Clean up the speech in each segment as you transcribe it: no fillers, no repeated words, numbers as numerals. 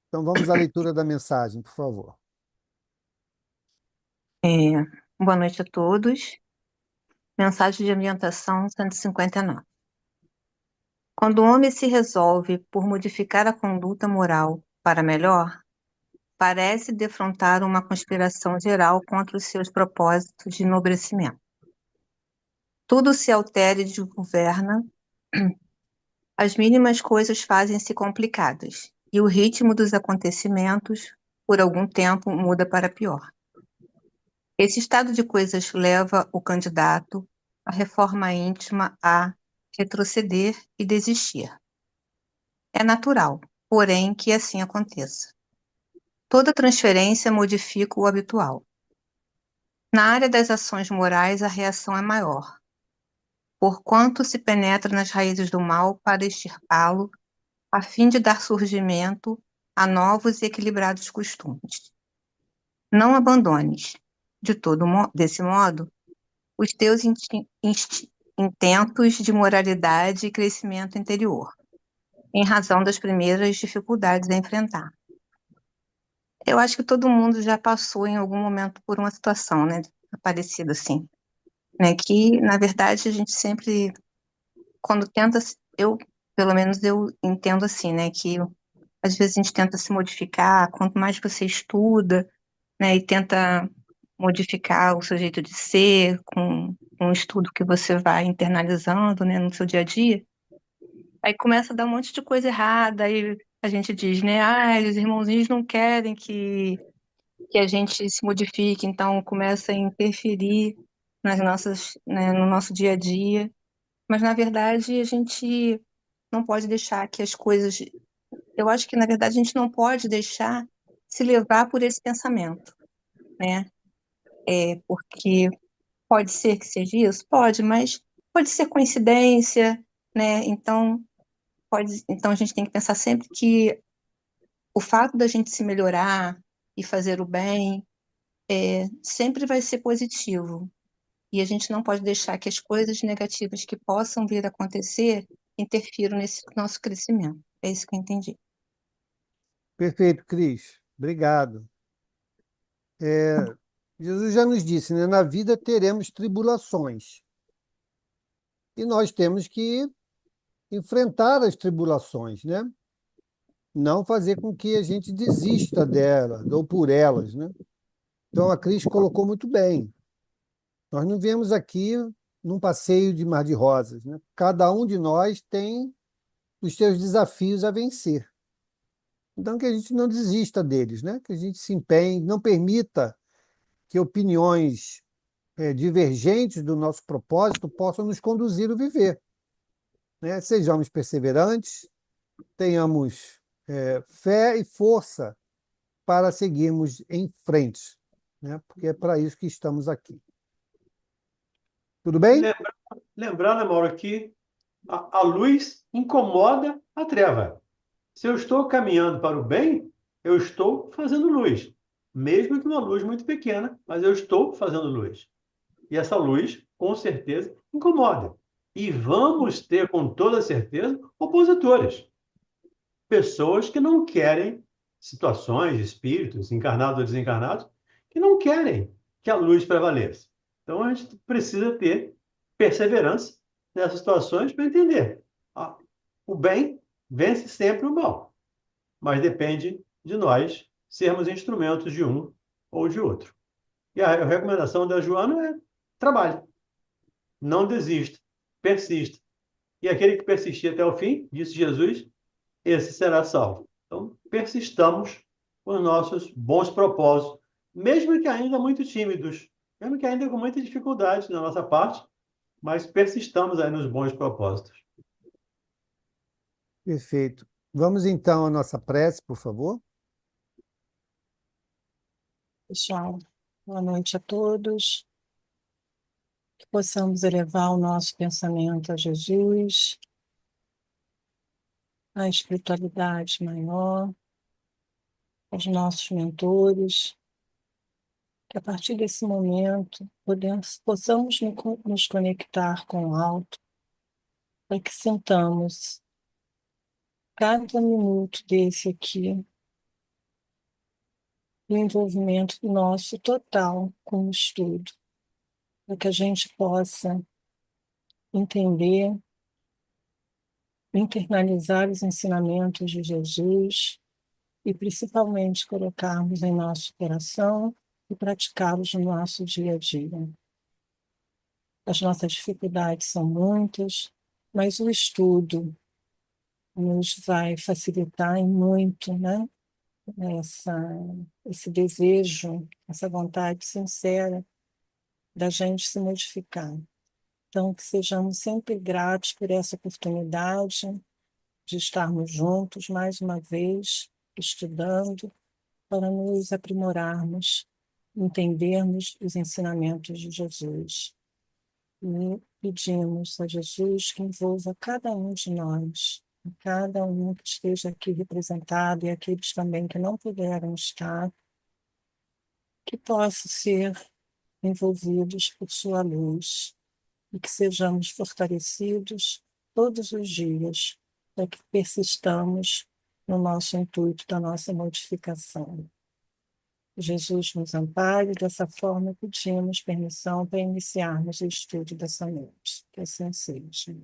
Então vamos à leitura da mensagem, por favor. É, boa noite a todos. Mensagem de ambientação 159. Quando o homem se resolve por modificar a conduta moral para melhor, parece defrontar uma conspiração geral contra os seus propósitos de enobrecimento. Tudo se altera e desgoverna, as mínimas coisas fazem-se complicadas, e o ritmo dos acontecimentos, por algum tempo, muda para pior. Esse estado de coisas leva o candidato à reforma íntima a retroceder e desistir. É natural, porém, que assim aconteça. Toda transferência modifica o habitual. Na área das ações morais, a reação é maior, porquanto se penetra nas raízes do mal para extirpá-lo, a fim de dar surgimento a novos e equilibrados costumes. Não abandones, desse modo, os teus intentos de moralidade e crescimento interior, em razão das primeiras dificuldades a enfrentar. Eu acho que todo mundo já passou em algum momento por uma situação, né, parecida assim, né, que na verdade a gente sempre, quando tenta, eu, pelo menos eu entendo assim, né, que às vezes a gente tenta se modificar, quanto mais você estuda, né, e tenta modificar o seu jeito de ser com o estudo que você vai internalizando, né, no seu dia a dia, aí começa a dar um monte de coisa errada, aí a gente diz, né, os irmãozinhos não querem que a gente se modifique, então começa a interferir nas nossas, né, no nosso dia a dia, mas na verdade a gente não pode deixar que as coisas, eu acho que na verdade a gente não pode deixar se levar por esse pensamento, né, porque pode ser que seja isso? Pode, mas pode ser coincidência, né? Então a gente tem que pensar sempre que o fato da gente se melhorar e fazer o bem sempre vai ser positivo. E a gente não pode deixar que as coisas negativas que possam vir a acontecer interfiram nesse nosso crescimento. É isso que eu entendi. Perfeito, Cris. Obrigado. Jesus já nos disse, né? Na vida teremos tribulações. E nós temos que enfrentar as tribulações, né? Não fazer com que a gente desista delas ou por elas, né? Então a Cris colocou muito bem. Nós não viemos aqui num passeio de mar de rosas, né? Cada um de nós tem os seus desafios a vencer. Então que a gente não desista deles, né? Que a gente se empenhe, não permita que opiniões divergentes do nosso propósito possam nos conduzir a viver, né? Sejamos perseverantes, tenhamos fé e força para seguirmos em frente, né? Porque é para isso que estamos aqui. Tudo E bem? lembrando, Mauro, que a luz incomoda a treva. Se eu estou caminhando para o bem, eu estou fazendo luz. Mesmo que uma luz muito pequena, mas eu estou fazendo luz. E essa luz, com certeza, incomoda. E vamos ter, com toda certeza, opositores. Pessoas que não querem, situações, espíritos, encarnados ou desencarnados, que não querem que a luz prevaleça. Então a gente precisa ter perseverança nessas situações para entender. Ah, o bem vence sempre o mal, mas depende de nós sermos instrumentos de um ou de outro. E a recomendação da Joana é trabalhe, não desista, persista. E aquele que persistir até o fim, disse Jesus, esse será salvo. Então, persistamos com os nossos bons propósitos, mesmo que ainda muito tímidos, mesmo que ainda com muita dificuldade na nossa parte, mas persistamos aí nos bons propósitos. Perfeito. Vamos então à nossa prece, por favor. Pessoal, boa noite a todos. Que possamos elevar o nosso pensamento a Jesus, à espiritualidade maior, aos nossos mentores, que a partir desse momento possamos nos conectar com o alto, para que sintamos cada minuto desse aqui e o envolvimento nosso total com o estudo, para que a gente possa entender, internalizar os ensinamentos de Jesus e principalmente colocarmos em nosso coração e praticá-los no nosso dia a dia. As nossas dificuldades são muitas, mas o estudo nos vai facilitar em muito, né? Esse desejo, essa vontade sincera da gente se modificar. Então, que sejamos sempre gratos por essa oportunidade de estarmos juntos mais uma vez, estudando, para nos aprimorarmos, entendermos os ensinamentos de Jesus. E pedimos a Jesus que envolva cada um de nós, cada um que esteja aqui representado e aqueles também que não puderam estar, que possam ser envolvidos por sua luz e que sejamos fortalecidos todos os dias para que persistamos no nosso intuito da nossa modificação. Jesus nos ampare, dessa forma pedimos permissão para iniciarmos o estudo dessa noite. Que assim seja.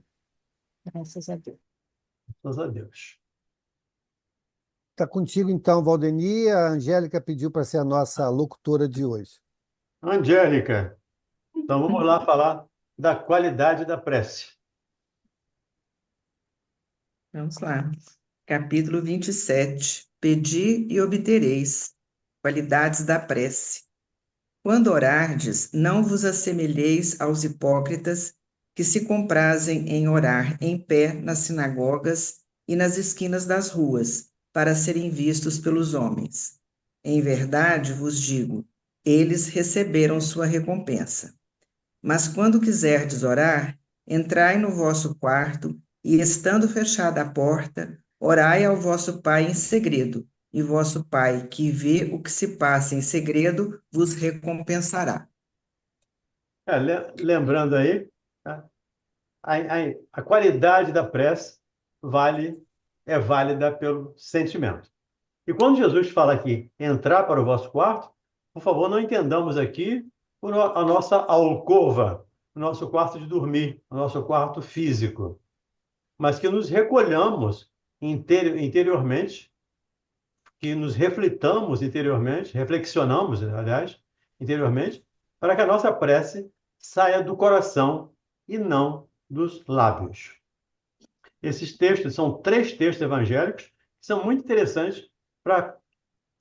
Graças a Deus. Graças a Deus. Está contigo então, Valdeni. A Angélica pediu para ser a nossa locutora de hoje. Angélica, então vamos lá falar da qualidade da prece. Vamos lá. Capítulo 27. Pedi e obtereis. Qualidades da prece. Quando orardes, não vos assemelheis aos hipócritas que se comprazem em orar em pé nas sinagogas e nas esquinas das ruas, para serem vistos pelos homens. Em verdade vos digo, eles receberam sua recompensa. Mas quando quiserdes orar, entrai no vosso quarto e, estando fechada a porta, orai ao vosso Pai em segredo, e vosso Pai, que vê o que se passa em segredo, vos recompensará. Lembrando aí, tá? A qualidade da prece é válida pelo sentimento. E quando Jesus fala aqui, entrar para o vosso quarto, por favor, não entendamos aqui a nossa alcova, o nosso quarto de dormir, o nosso quarto físico, mas que nos recolhamos interiormente, que nos reflitamos interiormente, reflexionamos, aliás, interiormente, para que a nossa prece saia do coração e não dos lábios. Esses textos são 3 textos evangélicos que são muito interessantes para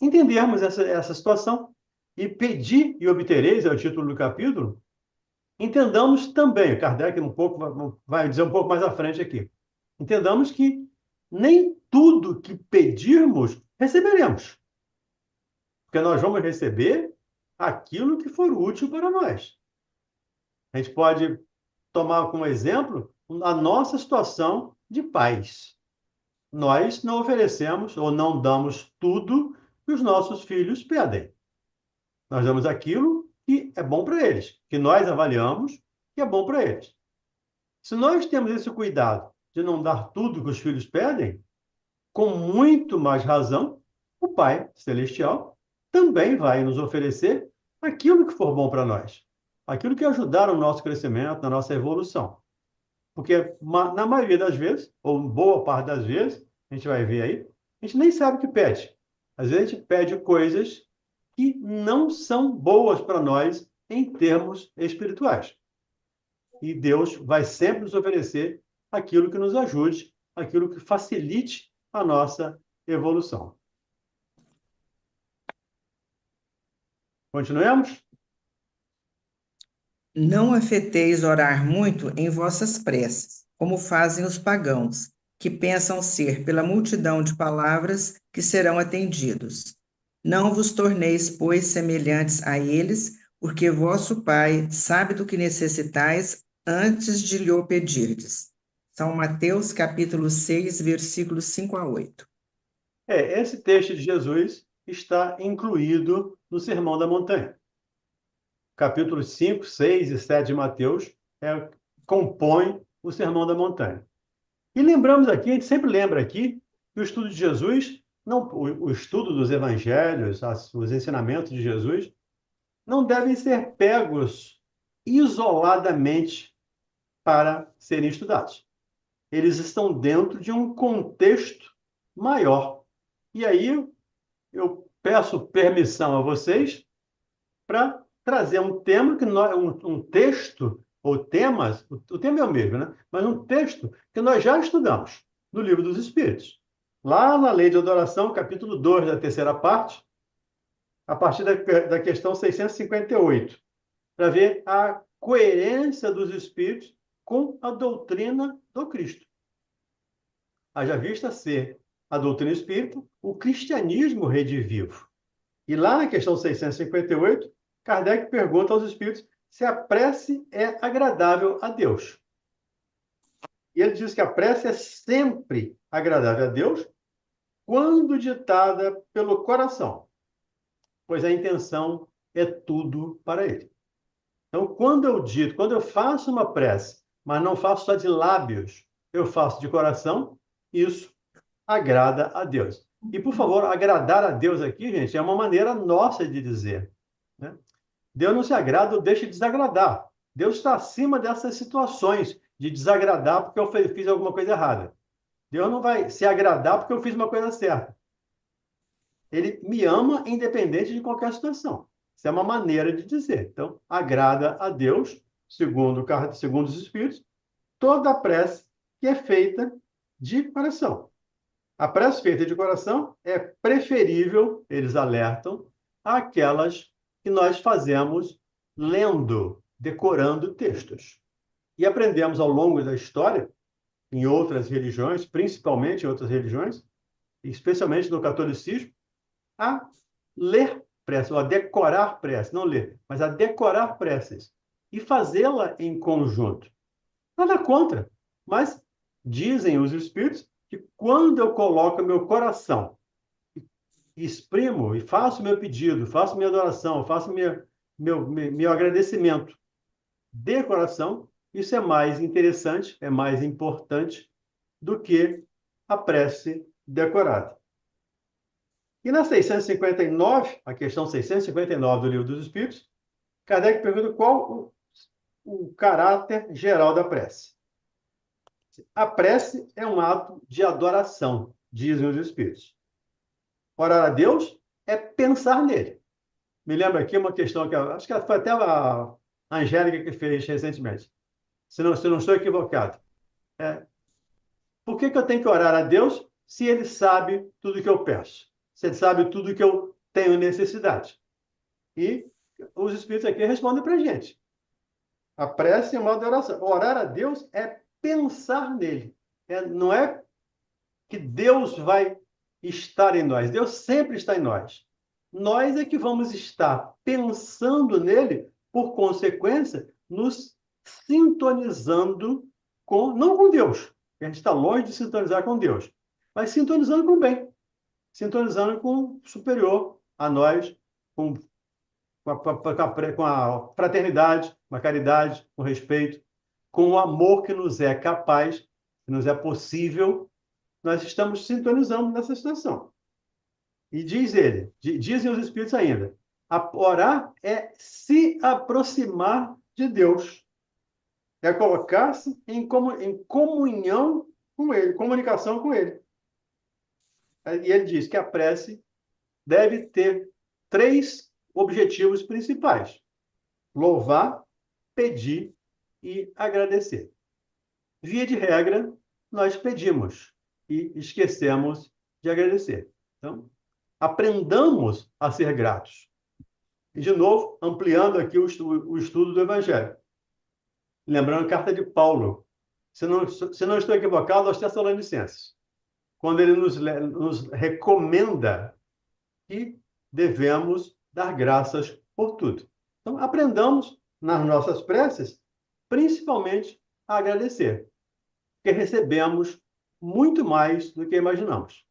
entendermos essa situação. E pedir e obtereis, é o título do capítulo, entendamos também, Kardec vai dizer um pouco mais à frente aqui, entendamos que nem tudo que pedirmos receberemos. Porque nós vamos receber aquilo que for útil para nós. A gente pode tomar como exemplo a nossa situação de pais. Nós não oferecemos ou não damos tudo que os nossos filhos pedem. Nós damos aquilo que é bom para eles, que nós avaliamos que é bom para eles. Se nós temos esse cuidado de não dar tudo que os filhos pedem, com muito mais razão, o Pai Celestial também vai nos oferecer aquilo que for bom para nós, aquilo que ajudar o nosso crescimento, na nossa evolução. Porque, na maioria das vezes, ou boa parte das vezes, a gente vai ver aí, a gente nem sabe o que pede. Às vezes a gente pede coisas que não são boas para nós em termos espirituais. E Deus vai sempre nos oferecer aquilo que nos ajude, aquilo que facilite a nossa evolução. Continuemos? Não afeteis orar muito em vossas preces, como fazem os pagãos, que pensam ser pela multidão de palavras que serão atendidos. Não vos torneis, pois, semelhantes a eles, porque vosso Pai sabe do que necessitais antes de lhe o pedirdes. São Mateus, capítulo 6, versículos 5 a 8. Esse texto de Jesus está incluído no Sermão da Montanha. Capítulos 5, 6 e 7 de Mateus compõem o Sermão da Montanha. E lembramos aqui, a gente sempre lembra aqui, que o estudo de Jesus não, o estudo dos evangelhos, os ensinamentos de Jesus, não devem ser pegos isoladamente para serem estudados. Eles estão dentro de um contexto maior. E aí eu peço permissão a vocês para trazer um tema que nós, um texto ou temas, o tema é o mesmo, né? Mas um texto que nós já estudamos no Livro dos Espíritos. Lá na Lei de Adoração, capítulo 2 da terceira parte, a partir da questão 658, para ver a coerência dos espíritos com a doutrina do Cristo. Haja vista ser a doutrina espírita o cristianismo redivivo. E lá na questão 658, Kardec pergunta aos espíritos se a prece é agradável a Deus. E ele diz que a prece é sempre agradável a Deus quando ditada pelo coração, pois a intenção é tudo para ele. Então, quando eu faço uma prece, mas não faço só de lábios, eu faço de coração, isso agrada a Deus. E, por favor, agradar a Deus aqui, gente, é uma maneira nossa de dizer, né? Deus não se agrada ou deixa de desagradar. Deus está acima dessas situações de desagradar porque eu fiz alguma coisa errada. Deus não vai se agradar porque eu fiz uma coisa certa. Ele me ama independente de qualquer situação. Isso é uma maneira de dizer. Então, agrada a Deus, segundo os Espíritos, toda a prece que é feita de coração. A prece feita de coração é preferível, eles alertam, àquelas que nós fazemos lendo, decorando textos. E aprendemos ao longo da história, em outras religiões, principalmente em outras religiões, especialmente no catolicismo, a ler preces, ou a decorar preces, não ler, mas a decorar preces e fazê-la em conjunto. Nada contra, mas dizem os espíritos que quando eu coloco meu coração, exprimo e faço meu pedido, faço minha adoração, faço meu agradecimento de coração, isso é mais interessante, é mais importante do que a prece decorada. E na 659, a questão 659 do Livro dos Espíritos, Kardec pergunta qual o caráter geral da prece. A prece é um ato de adoração, dizem os Espíritos. Orar a Deus é pensar nele. Me lembra aqui uma questão que acho que foi até a Angélica que fez recentemente. Se não estou equivocado. Por que eu tenho que orar a Deus se Ele sabe tudo que eu peço? Se Ele sabe tudo que eu tenho necessidade? E os Espíritos aqui respondem para a gente. A prece é uma adoração. Orar a Deus é pensar nele. Não é que Deus vai estar em nós. Deus sempre está em nós. Nós é que vamos estar pensando nele, por consequência, nos sintonizando não com Deus. A gente está longe de sintonizar com Deus, mas sintonizando com o bem, sintonizando com o superior a nós, com a fraternidade, com a caridade, com o respeito, com o amor que nos é capaz, que nos é possível, nós estamos sintonizando nessa situação. E dizem os Espíritos ainda, orar é se aproximar de Deus, é colocar-se em comunhão com Ele, comunicação com Ele. E ele diz que a prece deve ter 3 objetivos principais: louvar, pedir e agradecer. Via de regra, nós pedimos e esquecemos de agradecer. Então, aprendamos a ser gratos. E, de novo, ampliando aqui o estudo do Evangelho. Lembrando a carta de Paulo. Se não estou equivocado, aos Tessalonicenses, quando ele nos recomenda que devemos dar graças por tudo. Então, aprendamos nas nossas preces, principalmente, a agradecer, porque recebemos muito mais do que imaginamos.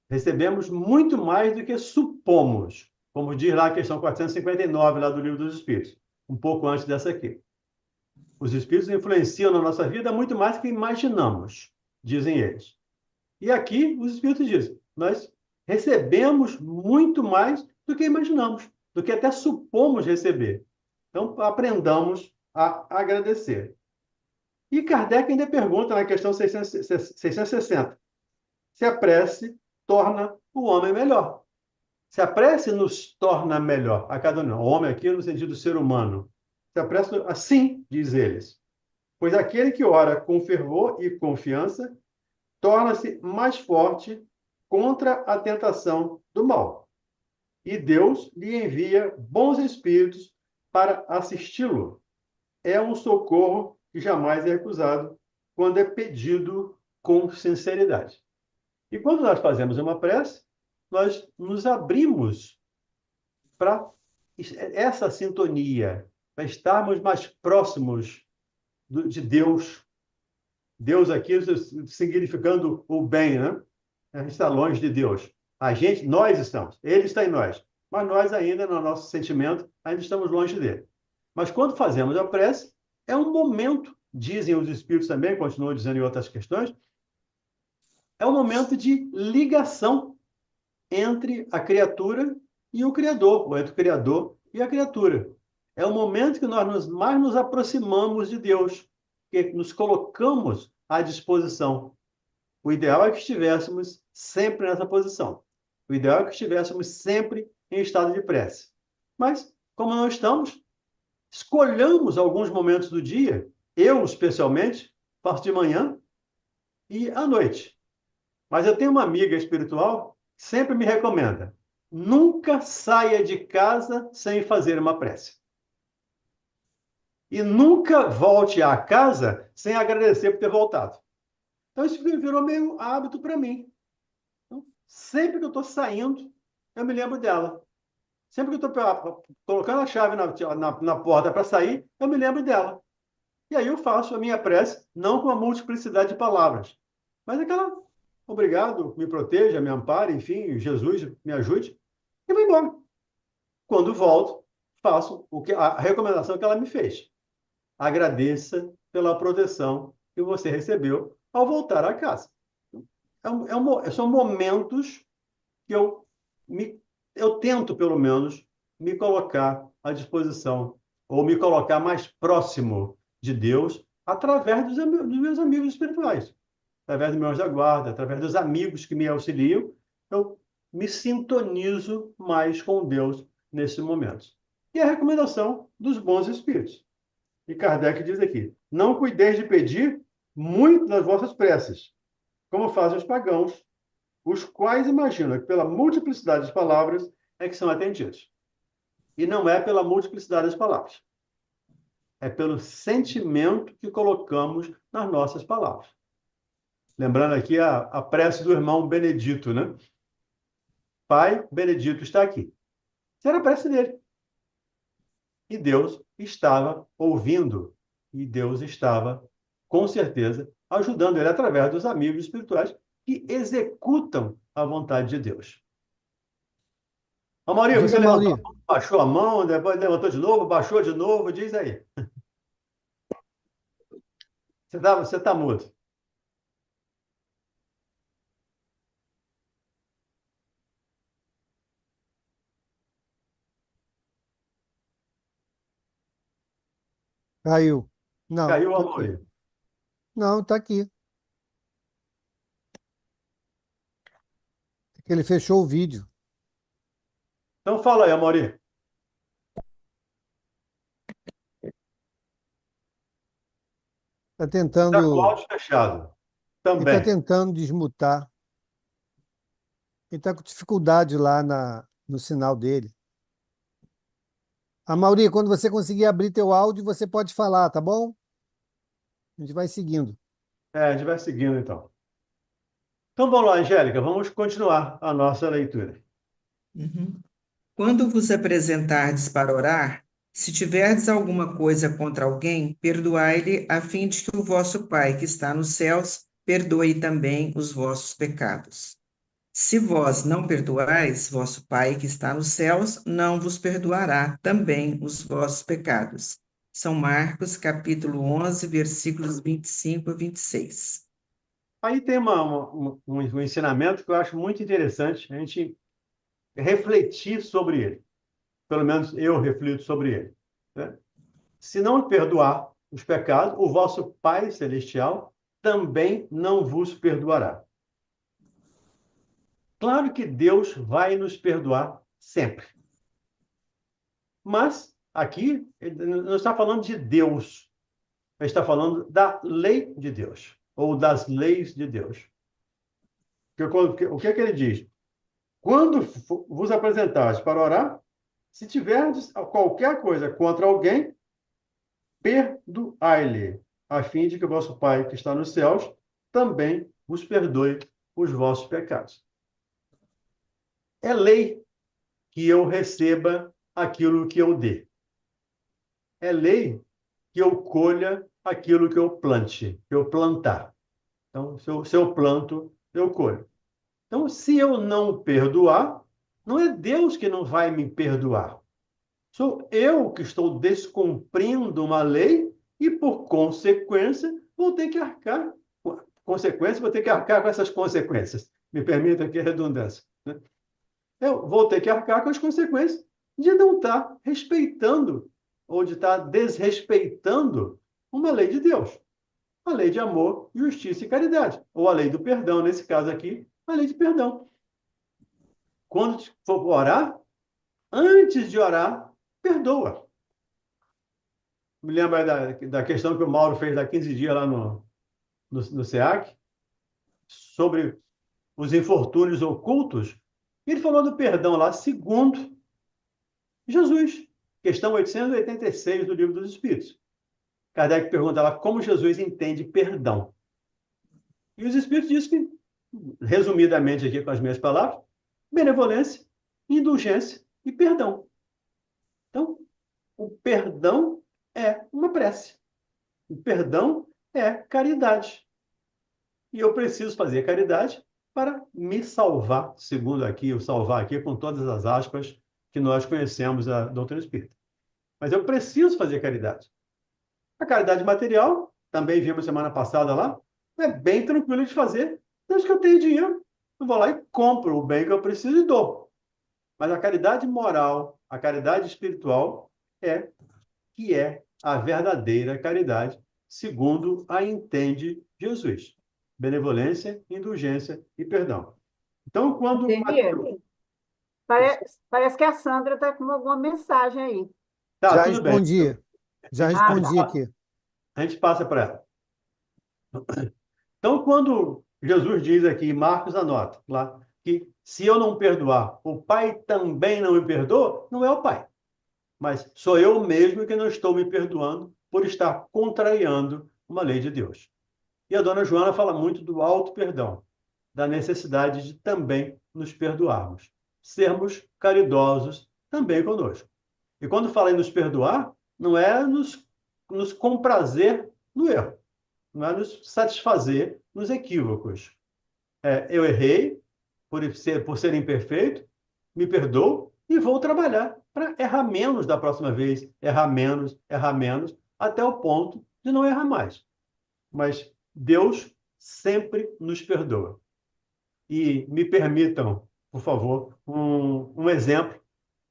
Recebemos muito mais do que supomos, como diz lá a questão 459, lá do Livro dos Espíritos, um pouco antes dessa aqui. Os Espíritos influenciam na nossa vida muito mais do que imaginamos, dizem eles. E aqui os Espíritos dizem, nós recebemos muito mais do que imaginamos, do que até supomos receber. Então, aprendamos a agradecer. E Kardec ainda pergunta na questão 660, se a prece torna o homem melhor. Se a prece nos torna melhor, a cada um, o homem aqui no sentido do ser humano, se a prece, assim, diz eles, pois aquele que ora com fervor e confiança torna-se mais forte contra a tentação do mal. E Deus lhe envia bons espíritos para assisti-lo. É um socorro que jamais é recusado quando é pedido com sinceridade. E quando nós fazemos uma prece, nós nos abrimos para essa sintonia, para estarmos mais próximos de Deus. Deus aqui significando o bem, né? A gente está longe de Deus. Nós estamos, Ele está em nós. Mas nós ainda, no nosso sentimento, ainda estamos longe dele. Mas quando fazemos a prece, é um momento, dizem os Espíritos também, continuam dizendo em outras questões, é um momento de ligação entre a criatura e o Criador, ou entre o Criador e a criatura. É o momento que nós mais nos aproximamos de Deus, que nos colocamos à disposição. O ideal é que estivéssemos sempre nessa posição. O ideal é que estivéssemos sempre em estado de prece. Mas, como não estamos, escolhamos alguns momentos do dia, eu especialmente, faço de manhã e à noite. Mas eu tenho uma amiga espiritual que sempre me recomenda: nunca saia de casa sem fazer uma prece. E nunca volte à casa sem agradecer por ter voltado. Então, isso virou meio hábito para mim. Então, sempre que eu estou saindo, eu me lembro dela. Sempre que eu estou colocando a chave na porta para sair, eu me lembro dela. E aí eu faço a minha prece, não com a multiplicidade de palavras, mas aquela: obrigado, me proteja, me ampare, enfim, Jesus me ajude, e vou embora. Quando volto, faço a recomendação que ela me fez. Agradeça pela proteção que você recebeu ao voltar à casa. São momentos que eu tento, pelo menos, me colocar à disposição, ou me colocar mais próximo de Deus, através dos meus amigos espirituais, através dos meus da guarda, através dos amigos que me auxiliam. Eu me sintonizo mais com Deus nesses momentos. E a recomendação dos bons espíritos. E Kardec diz aqui: não cuideis de pedir muito nas vossas preces, como fazem os pagãos, os quais imaginam que pela multiplicidade de palavras é que são atendidos. E não é pela multiplicidade das palavras. É pelo sentimento que colocamos nas nossas palavras. Lembrando aqui a prece do irmão Benedito, né? Pai Benedito está aqui. Isso era a prece dele. E Deus estava ouvindo. E Deus estava, com certeza, ajudando ele através dos amigos espirituais que executam a vontade de Deus. Amaury, você levantou a mão, baixou a mão, depois levantou de novo, baixou de novo, diz aí. Você tá mudo. Caiu. Não. Caiu, Amaury? Não, está aqui. Ele fechou o vídeo. Então fala aí, Amaury. Está tentando. Está com o áudio fechado. Ele Também. está tentando desmutar. Ele está com dificuldade lá no sinal dele. Amaury, quando você conseguir abrir teu áudio, você pode falar, tá bom? A gente vai seguindo. A gente vai seguindo, então. Então vamos lá, Angélica, vamos continuar a nossa leitura. Uhum. Quando vos apresentardes para orar, se tiverdes alguma coisa contra alguém, perdoai-lhe, a fim de que o vosso Pai, que está nos céus, perdoe também os vossos pecados. Se vós não perdoais, vosso Pai, que está nos céus, não vos perdoará também os vossos pecados. São Marcos, capítulo 11, versículos 25 a 26. Aí tem um ensinamento que eu acho muito interessante a gente refletir sobre ele. Pelo menos eu reflito sobre ele, né? Se não perdoar os pecados, o vosso Pai Celestial também não vos perdoará. Claro que Deus vai nos perdoar sempre. Mas aqui ele não está falando de Deus, ele está falando da lei de Deus, ou das leis de Deus. O que é que ele diz? Quando vos apresentares para orar, se tiverdes qualquer coisa contra alguém, perdoai-lhe, a fim de que o vosso Pai que está nos céus também vos perdoe os vossos pecados. É lei que eu receba aquilo que eu dê. É lei que eu colha aquilo que eu plante, que eu plantar. Então, se eu planto, eu colho. Então, se eu não perdoar, não é Deus que não vai me perdoar. Sou eu que estou descumprindo uma lei e, por consequência, vou ter que arcar. Vou ter que arcar com essas consequências. Me permita aqui a redundância, né? Eu vou ter que arcar com as consequências de não estar respeitando ou de estar desrespeitando uma lei de Deus. A lei de amor, justiça e caridade. Ou a lei do perdão, nesse caso aqui, a lei de perdão. Quando for orar, antes de orar, perdoa. Me lembra da questão que o Mauro fez há 15 dias lá no SEAC, sobre os infortúnios ocultos. Ele falou do perdão lá, segundo Jesus. Questão 886 do Livro dos Espíritos. Kardec pergunta lá como Jesus entende perdão. E os Espíritos dizem que, resumidamente aqui com as minhas palavras, benevolência, indulgência e perdão. Então, o perdão é uma prece. O perdão é caridade. E eu preciso fazer caridade para me salvar, segundo aqui, o salvar aqui com todas as aspas que nós conhecemos da doutrina espírita. Mas eu preciso fazer caridade. A caridade material, também vimos semana passada lá, é bem tranquilo de fazer, desde que eu tenho dinheiro. Eu vou lá e compro o bem que eu preciso e dou. Mas a caridade moral, a caridade espiritual, é a verdadeira caridade, segundo a entende Jesus. Benevolência, indulgência e perdão. Então, quando... Entendi. Parece que a Sandra está com alguma mensagem aí. Tá, Já tudo bem. respondi. Já respondi aqui. A gente passa para ela. Então, quando Jesus diz aqui, Marcos anota lá, que se eu não perdoar, o Pai também não me perdoa, não é o Pai. Mas sou eu mesmo que não estou me perdoando por estar contrariando uma lei de Deus. E a dona Joana fala muito do auto-perdão, da necessidade de também nos perdoarmos, sermos caridosos também conosco. E quando fala em nos perdoar, não é nos comprazer no erro, não é nos satisfazer nos equívocos. Eu errei por ser imperfeito, me perdoo e vou trabalhar para errar menos da próxima vez, errar menos, até o ponto de não errar mais. Mas Deus sempre nos perdoa. E me permitam, por favor, um exemplo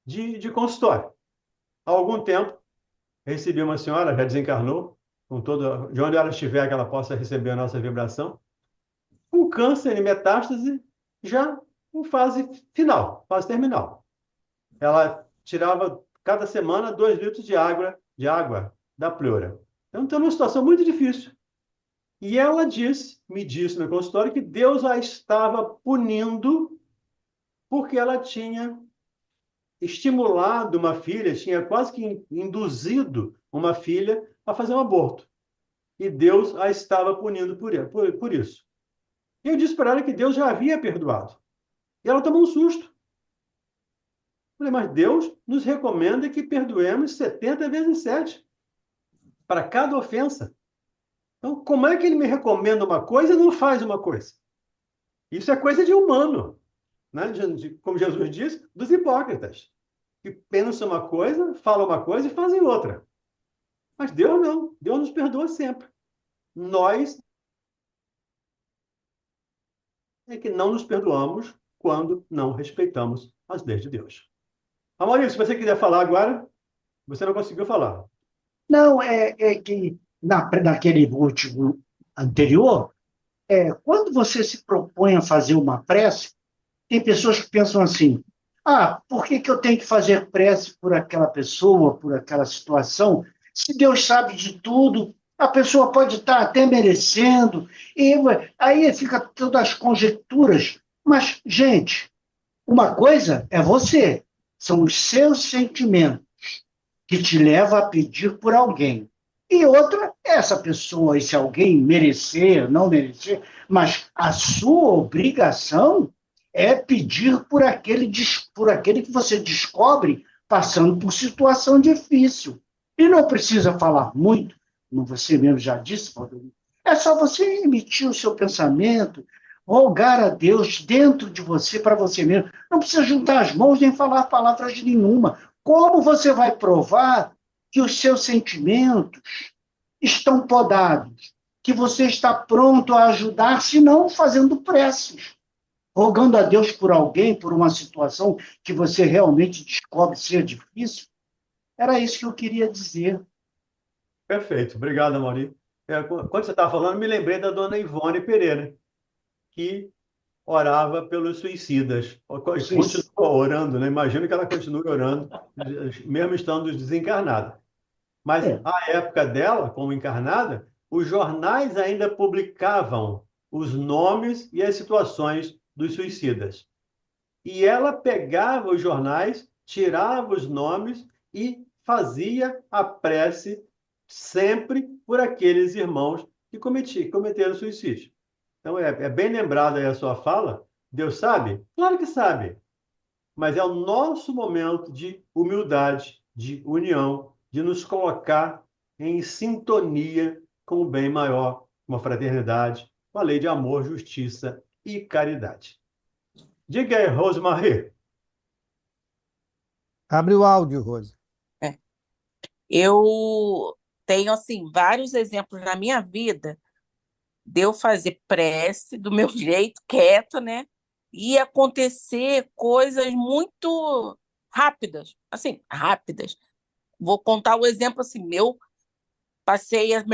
de consultório. Há algum tempo, recebi uma senhora, já desencarnou, de onde ela estiver, que ela possa receber a nossa vibração, com câncer e metástase já em fase final, fase terminal. Ela tirava, cada semana, 2 litros de água da pleura. Então, está numa situação muito difícil. E ela me disse no consultório que Deus a estava punindo porque ela tinha estimulado uma filha, tinha quase que induzido uma filha a fazer um aborto. E Deus a estava punindo por isso. E eu disse para ela que Deus já havia perdoado. E ela tomou um susto. Eu falei, mas Deus nos recomenda que perdoemos 70 vezes 7 para cada ofensa. Então, como é que ele me recomenda uma coisa e não faz uma coisa? Isso é coisa de humano, né? Como Jesus diz, dos hipócritas, que pensam uma coisa, falam uma coisa e fazem outra. Mas Deus não. Deus nos perdoa sempre. Nós é que não nos perdoamos quando não respeitamos as leis de Deus. Maurício, se você quiser falar agora, você não conseguiu falar. Não, é que naquele último anterior, quando você se propõe a fazer uma prece, tem pessoas que pensam assim: ah, por que eu tenho que fazer prece por aquela pessoa, por aquela situação? Se Deus sabe de tudo, a pessoa pode estar até merecendo, e aí fica todas as conjecturas. Mas, gente, uma coisa é você, são os seus sentimentos que te leva a pedir por alguém. E outra é essa pessoa, esse alguém merecer, não merecer, mas a sua obrigação é pedir por aquele que você descobre passando por situação difícil. E não precisa falar muito, como você mesmo já disse, Paulo. É só você emitir o seu pensamento, rogar a Deus dentro de você, para você mesmo. Não precisa juntar as mãos nem falar palavras nenhuma. Como você vai provar que os seus sentimentos estão podados, que você está pronto a ajudar, se não fazendo preces, rogando a Deus por alguém, por uma situação que você realmente descobre ser difícil? Era isso que eu queria dizer. Perfeito. Obrigado, Maurício. Quando você estava falando, me lembrei da dona Ivone Pereira, que orava pelos suicidas. Continua orando, né? Imagino que ela continue orando, mesmo estando desencarnada. Mas a época dela, como encarnada, os jornais ainda publicavam os nomes e as situações dos suicidas. E ela pegava os jornais, tirava os nomes e fazia a prece sempre por aqueles irmãos que cometeram suicídio. Então, é bem lembrada aí a sua fala. Deus sabe? Claro que sabe. Mas é o nosso momento de humildade, de união, de nos colocar em sintonia com o bem maior, com a fraternidade, com a lei de amor, justiça e caridade. Diga aí, Rosemarie. Abre o áudio, Rose. Eu tenho, assim, vários exemplos na minha vida de eu fazer prece do meu jeito, quieta, né? E acontecer coisas muito rápidas, assim, rápidas. Vou contar o exemplo assim, meu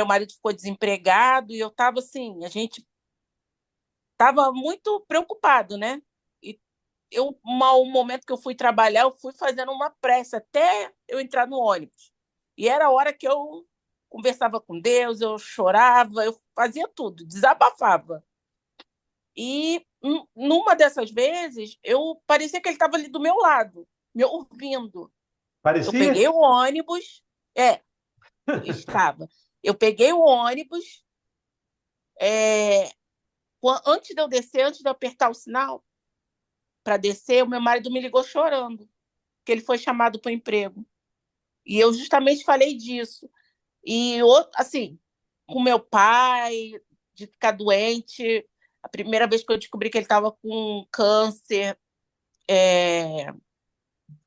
marido ficou desempregado e eu estava assim, a gente estava muito preocupado, né? E um momento que eu fui trabalhar, eu fui fazendo uma prece até eu entrar no ônibus. E era a hora que eu conversava com Deus, eu chorava, eu fazia tudo, desabafava. E numa dessas vezes, eu parecia que ele estava ali do meu lado, me ouvindo. Parecia? Eu peguei o ônibus, estava. Eu peguei o ônibus, antes de eu descer, antes de eu apertar o sinal para descer, o meu marido me ligou chorando, que ele foi chamado para o emprego. E eu justamente falei disso. E, assim, com meu pai, de ficar doente, a primeira vez que eu descobri que ele estava com câncer,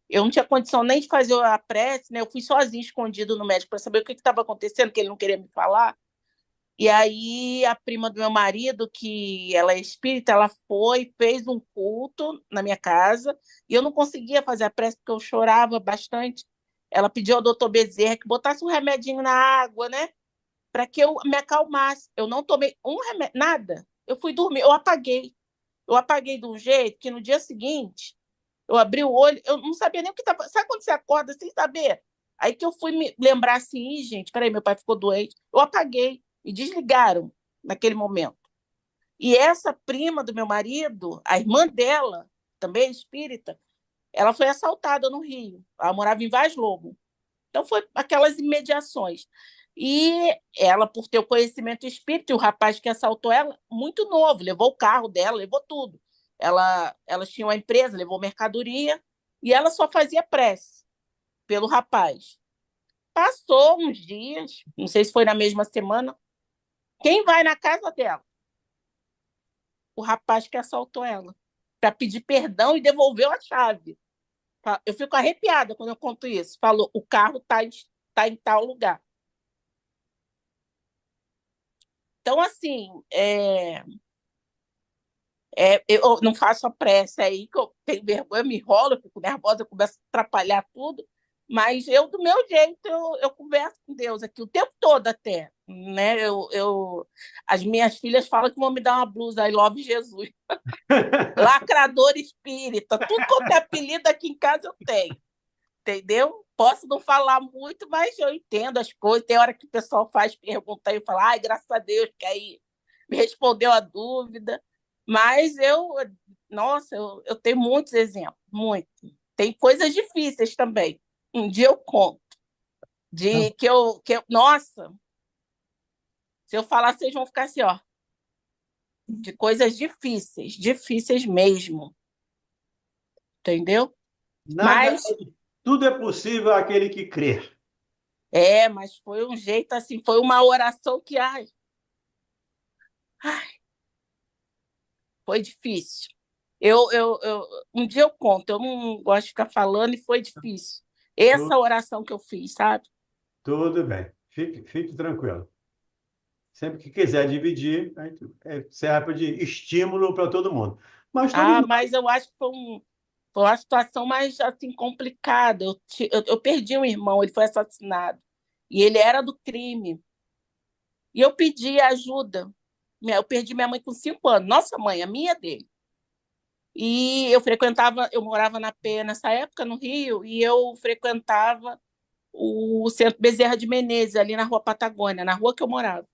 eu não tinha condição nem de fazer a prece, né? Eu fui sozinha, escondido no médico, para saber o que estava acontecendo, que ele não queria me falar. E aí a prima do meu marido, que ela é espírita, ela foi, fez um culto na minha casa, e eu não conseguia fazer a prece porque eu chorava bastante. Ela pediu ao doutor Bezerra que botasse um remedinho na água, né? Para que eu me acalmasse. Eu não tomei um remédio, nada. Eu fui dormir, eu apaguei. Eu apaguei de um jeito que no dia seguinte, eu abri o olho, eu não sabia nem o que estava. Sabe quando você acorda sem saber? Aí que eu fui me lembrar assim, gente, peraí, meu pai ficou doente. Eu apaguei, me desligaram naquele momento. E essa prima do meu marido, a irmã dela, também espírita, ela foi assaltada no Rio. Ela morava em Vaz Lobo. Então, foi aquelas imediações. E ela, por ter o conhecimento espírita, e o rapaz que assaltou ela, muito novo, levou o carro dela, levou tudo. Elas tinham uma empresa, levou mercadoria, e ela só fazia prece pelo rapaz. Passou uns dias, não sei se foi na mesma semana, quem vai na casa dela? O rapaz que assaltou ela, para pedir perdão e devolveu a chave. Eu fico arrepiada quando eu conto isso. Falou, o carro está em tal lugar. Então, assim, Eu não faço a prece aí, que eu tenho vergonha, eu me enrolo, eu fico nervosa, eu começo a atrapalhar tudo, mas eu, do meu jeito, eu converso com Deus aqui o tempo todo até, né? As minhas filhas falam que vão me dar uma blusa, I love Jesus, lacrador espírita, tudo quanto é apelido aqui em casa eu tenho, entendeu? Posso não falar muito, mas eu entendo as coisas, tem hora que o pessoal faz pergunta e eu falo, ai, graças a Deus, que aí me respondeu a dúvida. Mas nossa, eu tenho muitos exemplos, muito. Tem coisas difíceis também. Um dia eu conto. Nossa, se eu falar, vocês vão ficar assim, ó. De coisas difíceis, difíceis mesmo. Entendeu? Nada, Mas, tudo é possível àquele que crer. mas foi um jeito assim, foi uma oração que, foi difícil. Um dia eu conto, eu não gosto de ficar falando e foi difícil. Essa Tudo, oração que eu fiz, sabe? tudo bem. Fique tranquilo. Sempre que quiser dividir, serve de estímulo para todo mundo. Mas todos nós. Mas eu acho que foi uma situação mais assim, complicada. Eu perdi um irmão, ele foi assassinado. E ele era do crime. E eu pedi ajuda. Eu perdi minha mãe com 5 anos. Nossa mãe, a minha dele. E eu morava na Penha nessa época, no Rio, e eu frequentava o Centro Bezerra de Menezes, ali na Rua Patagônia, na rua que eu morava.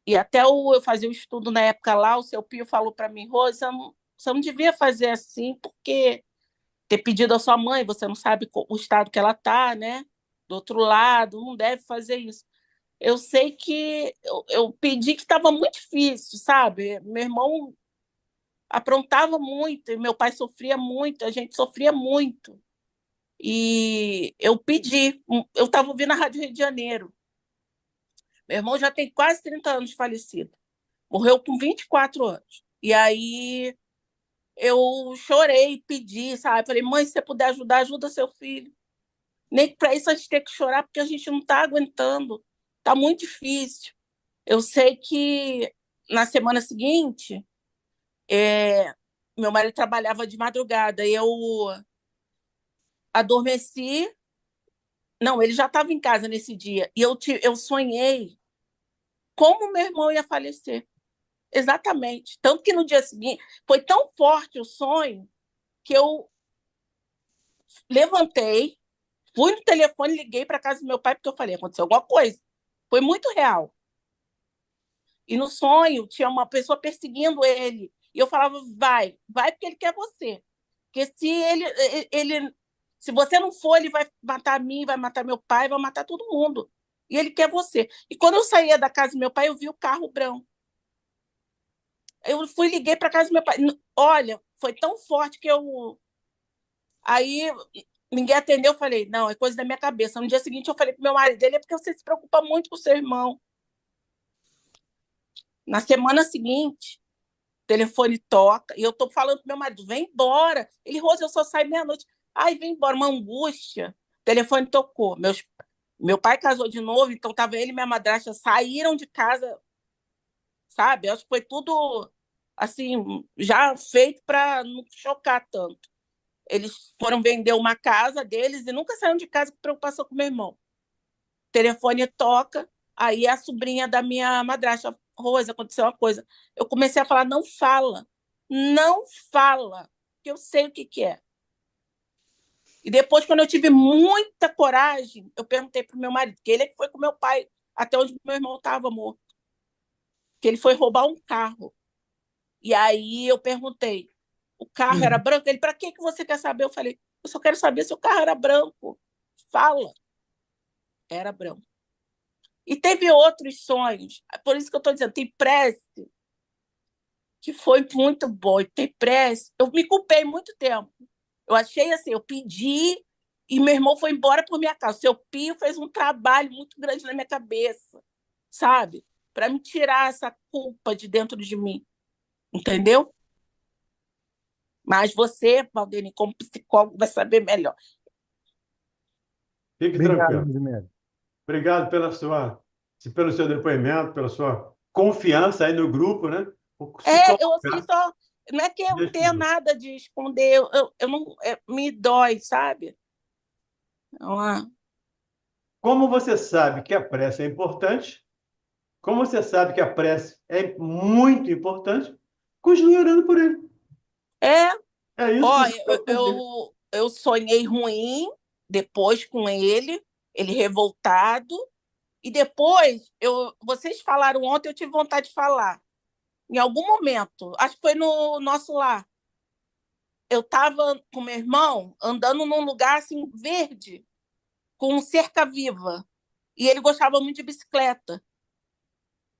E até eu fazia o estudo na época lá, o seu Pio falou para mim, Rose, você não devia fazer assim, porque ter pedido à sua mãe, você não sabe o estado que ela está, né? Do outro lado, não deve fazer isso. Eu sei que eu pedi que estava muito difícil, sabe? Meu irmão aprontava muito, e meu pai sofria muito, a gente sofria muito. E eu pedi, eu estava ouvindo a Rádio Rio de Janeiro. Meu irmão já tem quase 30 anos de falecido. Morreu com 24 anos. E aí eu chorei, pedi, sabe? Falei, mãe, se você puder ajudar, ajuda seu filho. Nem para isso a gente tem que chorar, porque a gente não está aguentando. Está muito difícil. Eu sei que na semana seguinte, meu marido trabalhava de madrugada e eu adormeci. Não, ele já estava em casa nesse dia. E eu sonhei como meu irmão ia falecer. Exatamente. Tanto que no dia seguinte, foi tão forte o sonho que eu levantei, fui no telefone, liguei para casa do meu pai, porque eu falei, aconteceu alguma coisa. Foi muito real. E no sonho tinha uma pessoa perseguindo ele. E eu falava, vai porque ele quer você. Porque se você não for, ele vai matar a mim, vai matar meu pai, vai matar todo mundo. E ele quer você. E quando eu saía da casa do meu pai, eu vi o carro branco. Eu liguei para casa do meu pai. Olha, foi tão forte que eu. Aí ninguém atendeu, eu falei, não, é coisa da minha cabeça. No dia seguinte, eu falei pro meu marido, ele é porque você se preocupa muito com o seu irmão. Na semana seguinte, o telefone toca, e eu tô falando pro meu marido, vem embora. Ele, Rose, eu só saio meia-noite. Ai, vem embora, uma angústia. O telefone tocou. Meu pai casou de novo, então tava ele e minha madrasta, saíram de casa, sabe? Acho que foi tudo, assim, já feito para não chocar tanto. Eles foram vender uma casa deles e nunca saíram de casa com preocupação com meu irmão. O telefone toca, aí a sobrinha da minha madrasta, Rosa, aconteceu uma coisa. Eu comecei a falar, não fala, que eu sei o que é. E depois, quando eu tive muita coragem, eu perguntei para o meu marido, que ele é que foi com meu pai até onde meu irmão estava morto, que ele foi roubar um carro. E aí eu perguntei, o carro era branco? Ele, para que você quer saber? Eu falei, eu só quero saber se o carro era branco. Fala. Era branco. E teve outros sonhos. Por isso que eu estou dizendo, tem prece que foi muito bom. E tem prece. Eu me culpei muito tempo. Eu achei assim, eu pedi e meu irmão foi embora por minha causa. O seu Pio fez um trabalho muito grande na minha cabeça, sabe? Para me tirar essa culpa de dentro de mim. Entendeu? Mas você, Valdene, como psicólogo, vai saber melhor. Fique Obrigado, tranquilo. Rosemary. Obrigado pelo seu depoimento, pela sua confiança aí no grupo, né? Se Eu assim, colocar não é que eu diante de tenha Deus. nada de esconder, eu não, me dói, sabe? Então, Como você sabe que a prece é importante, como você sabe que a prece é muito importante, continue orando por ele. é, É isso que ó, você vai fazer. eu sonhei ruim depois com ele revoltado, e depois, vocês falaram ontem, eu tive vontade de falar. Em algum momento, acho que foi no nosso lar, eu estava com meu irmão andando num lugar assim verde, com cerca-viva, e ele gostava muito de bicicleta.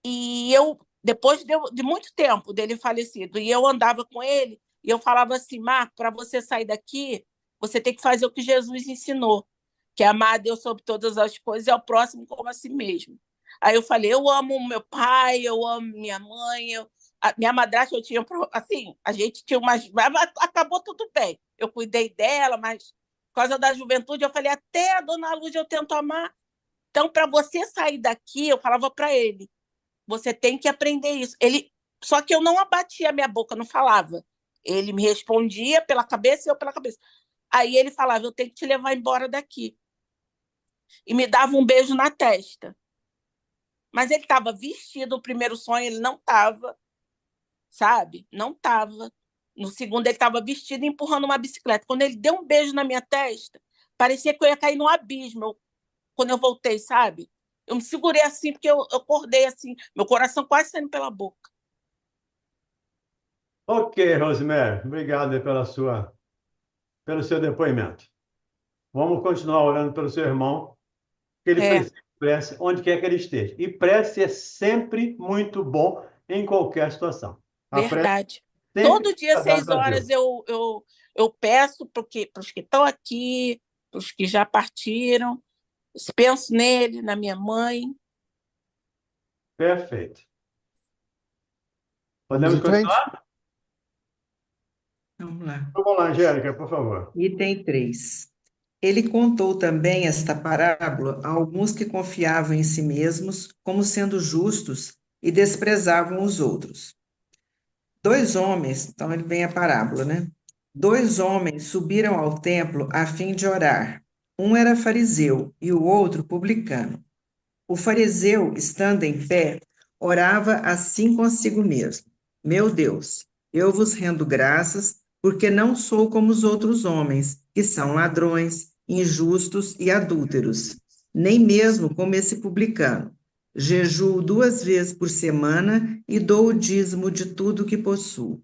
E eu, depois de muito tempo dele falecido, e eu andava com ele, e eu falava assim, Marco, para você sair daqui, você tem que fazer o que Jesus ensinou, que é amar a Deus sobre todas as coisas e ao próximo como a si mesmo. Aí eu falei, eu amo meu pai, eu amo minha mãe, a minha madrasta eu tinha, assim, a gente tinha umas, mas acabou tudo bem. Eu cuidei dela, mas por causa da juventude, eu falei, até a dona Luz eu tento amar. Então, para você sair daqui, eu falava para ele, você tem que aprender isso. Só que eu não abatia a minha boca, não falava. Ele me respondia pela cabeça e eu pela cabeça. Aí ele falava, eu tenho que te levar embora daqui. E me dava um beijo na testa. Mas ele estava vestido, no primeiro sonho ele não estava, sabe? Não estava. No segundo ele estava vestido e empurrando uma bicicleta. Quando ele deu um beijo na minha testa, parecia que eu ia cair no abismo. Quando eu voltei, sabe? Eu me segurei assim, porque eu acordei assim, meu coração quase saindo pela boca. Ok, Rosemary, obrigado aí pelo seu depoimento. Vamos continuar orando pelo seu irmão, que ele É, precisa de prece onde quer que ele esteja. E prece é sempre muito bom em qualquer situação. A prece verdade. sempre Todo dia, é seis agradável a horas, Deus. eu peço para os que estão aqui, para os que já partiram, penso nele, na minha mãe. Perfeito. Vamos Podemos em frente? continuar? Vamos lá. Vamos lá, Angélica, por favor. Item 3. Ele contou também esta parábola a alguns que confiavam em si mesmos como sendo justos e desprezavam os outros. Dois homens, então ele vem a parábola, né? Dois homens subiram ao templo a fim de orar. Um era fariseu e o outro publicano. O fariseu, estando em pé, orava assim consigo mesmo: Meu Deus, eu vos rendo graças, porque não sou como os outros homens, que são ladrões, injustos e adúlteros, nem mesmo como esse publicano. Jejuo 2 vezes por semana e dou o dízimo de tudo que possuo.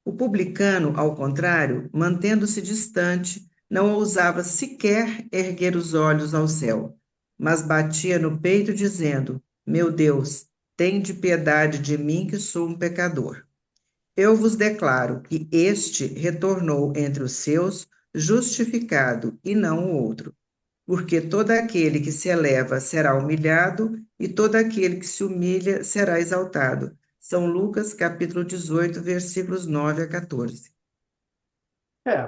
O publicano, ao contrário, mantendo-se distante, não ousava sequer erguer os olhos ao céu, mas batia no peito, dizendo: Meu Deus, tende piedade de mim, que sou um pecador. Eu vos declaro que este retornou entre os seus justificado e não o outro. Porque todo aquele que se eleva será humilhado, e todo aquele que se humilha será exaltado. São Lucas, capítulo 18, versículos 9 a 14.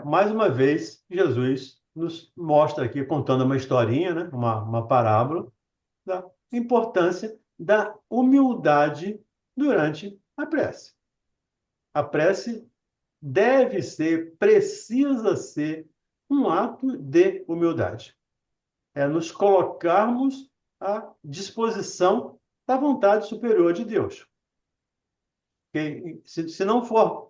Mais uma vez, Jesus nos mostra aqui, contando uma historinha, né? Uma parábola, da importância da humildade durante a prece. A prece precisa ser um ato de humildade. É nos colocarmos à disposição da vontade superior de Deus. Se não for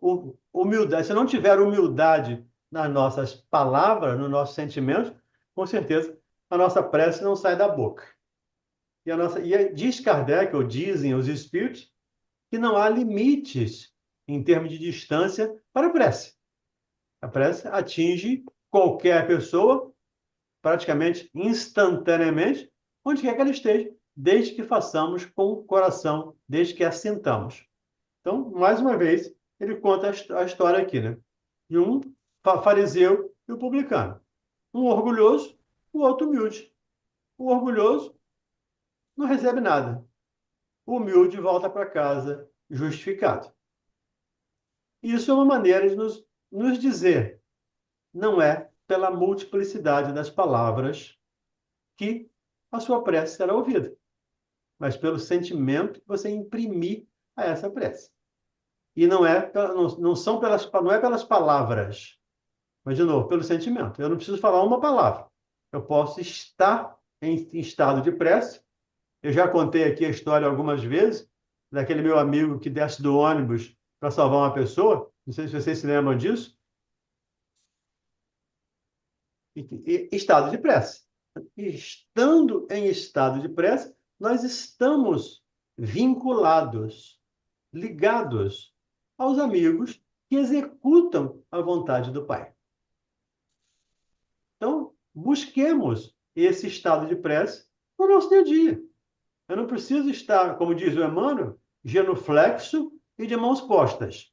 humildade, se não tiver humildade nas nossas palavras, nos nossos sentimentos, com certeza a nossa prece não sai da boca. Diz Kardec, ou dizem os espíritos, que não há limites em termos de distância para a prece. A prece atinge qualquer pessoa, praticamente instantaneamente, onde quer que ela esteja, desde que façamos com o coração, desde que assintamos. Então, mais uma vez, ele conta a história aqui, né? De um fariseu e um publicano. Um orgulhoso, o outro humilde. O orgulhoso não recebe nada. O humilde volta para casa justificado. Isso é uma maneira de nos dizer, não é pela multiplicidade das palavras que a sua prece será ouvida, mas pelo sentimento que você imprimir a essa prece. E não é, não é pelas palavras, mas, de novo, pelo sentimento. Eu não preciso falar uma palavra. Eu posso estar em estado de prece. Eu já contei aqui a história algumas vezes, daquele meu amigo que desce do ônibus para salvar uma pessoa. Não sei se vocês se lembram disso. Estado de prece. Estando em estado de prece, nós estamos vinculados, ligados aos amigos que executam a vontade do Pai. Então, busquemos esse estado de prece no nosso dia a dia. Eu não preciso estar, como diz o Emmanuel, genuflexo e de mãos postas.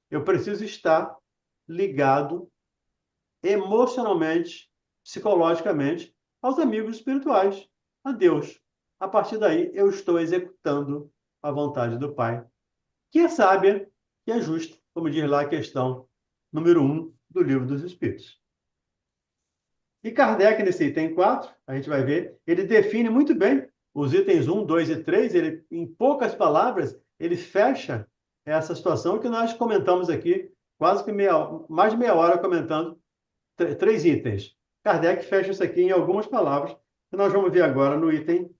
Eu preciso estar ligado emocionalmente, psicologicamente, aos amigos espirituais, a Deus. A partir daí, eu estou executando a vontade do Pai, que é sábia e é justa, como diz lá a questão número 1 do Livro dos Espíritos. E Kardec, nesse item 4, a gente vai ver, ele define muito bem os itens 1, 2 e 3, ele, em poucas palavras, ele fecha essa situação que nós comentamos aqui, quase que mais de meia hora comentando 3 itens. Kardec fecha isso aqui em algumas palavras, que nós vamos ver agora no item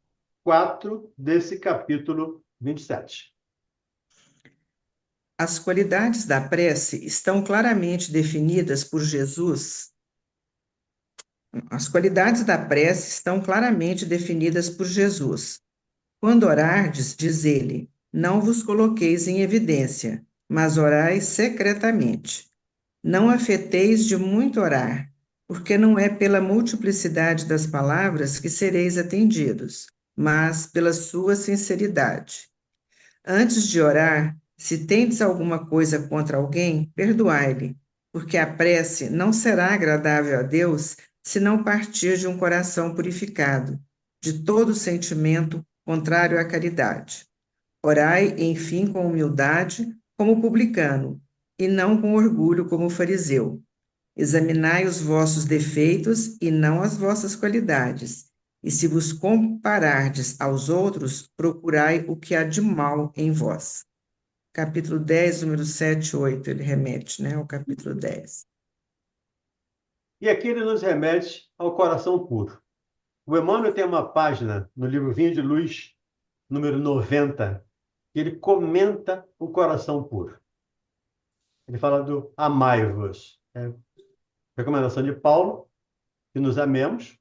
4 desse capítulo 27. As qualidades da prece estão claramente definidas por Jesus. As qualidades da prece estão claramente definidas por Jesus. Quando orardes, diz ele, não vos coloqueis em evidência, mas orai secretamente. Não afeteis de muito orar, porque não é pela multiplicidade das palavras que sereis atendidos, mas pela sua sinceridade. Antes de orar, se tendes alguma coisa contra alguém, perdoai-lhe, porque a prece não será agradável a Deus se não partir de um coração purificado, de todo sentimento contrário à caridade. Orai, enfim, com humildade, como publicano, e não com orgulho, como fariseu. Examinai os vossos defeitos e não as vossas qualidades. E se vos comparardes aos outros, procurai o que há de mal em vós. Capítulo 10, número 7 e 8, ele remete, ao capítulo 10. E aqui ele nos remete ao coração puro. O Emmanuel tem uma página no livro Vinho de Luz, número 90, que ele comenta o coração puro. Ele fala do amai-vos. Recomendação de Paulo, que nos amemos,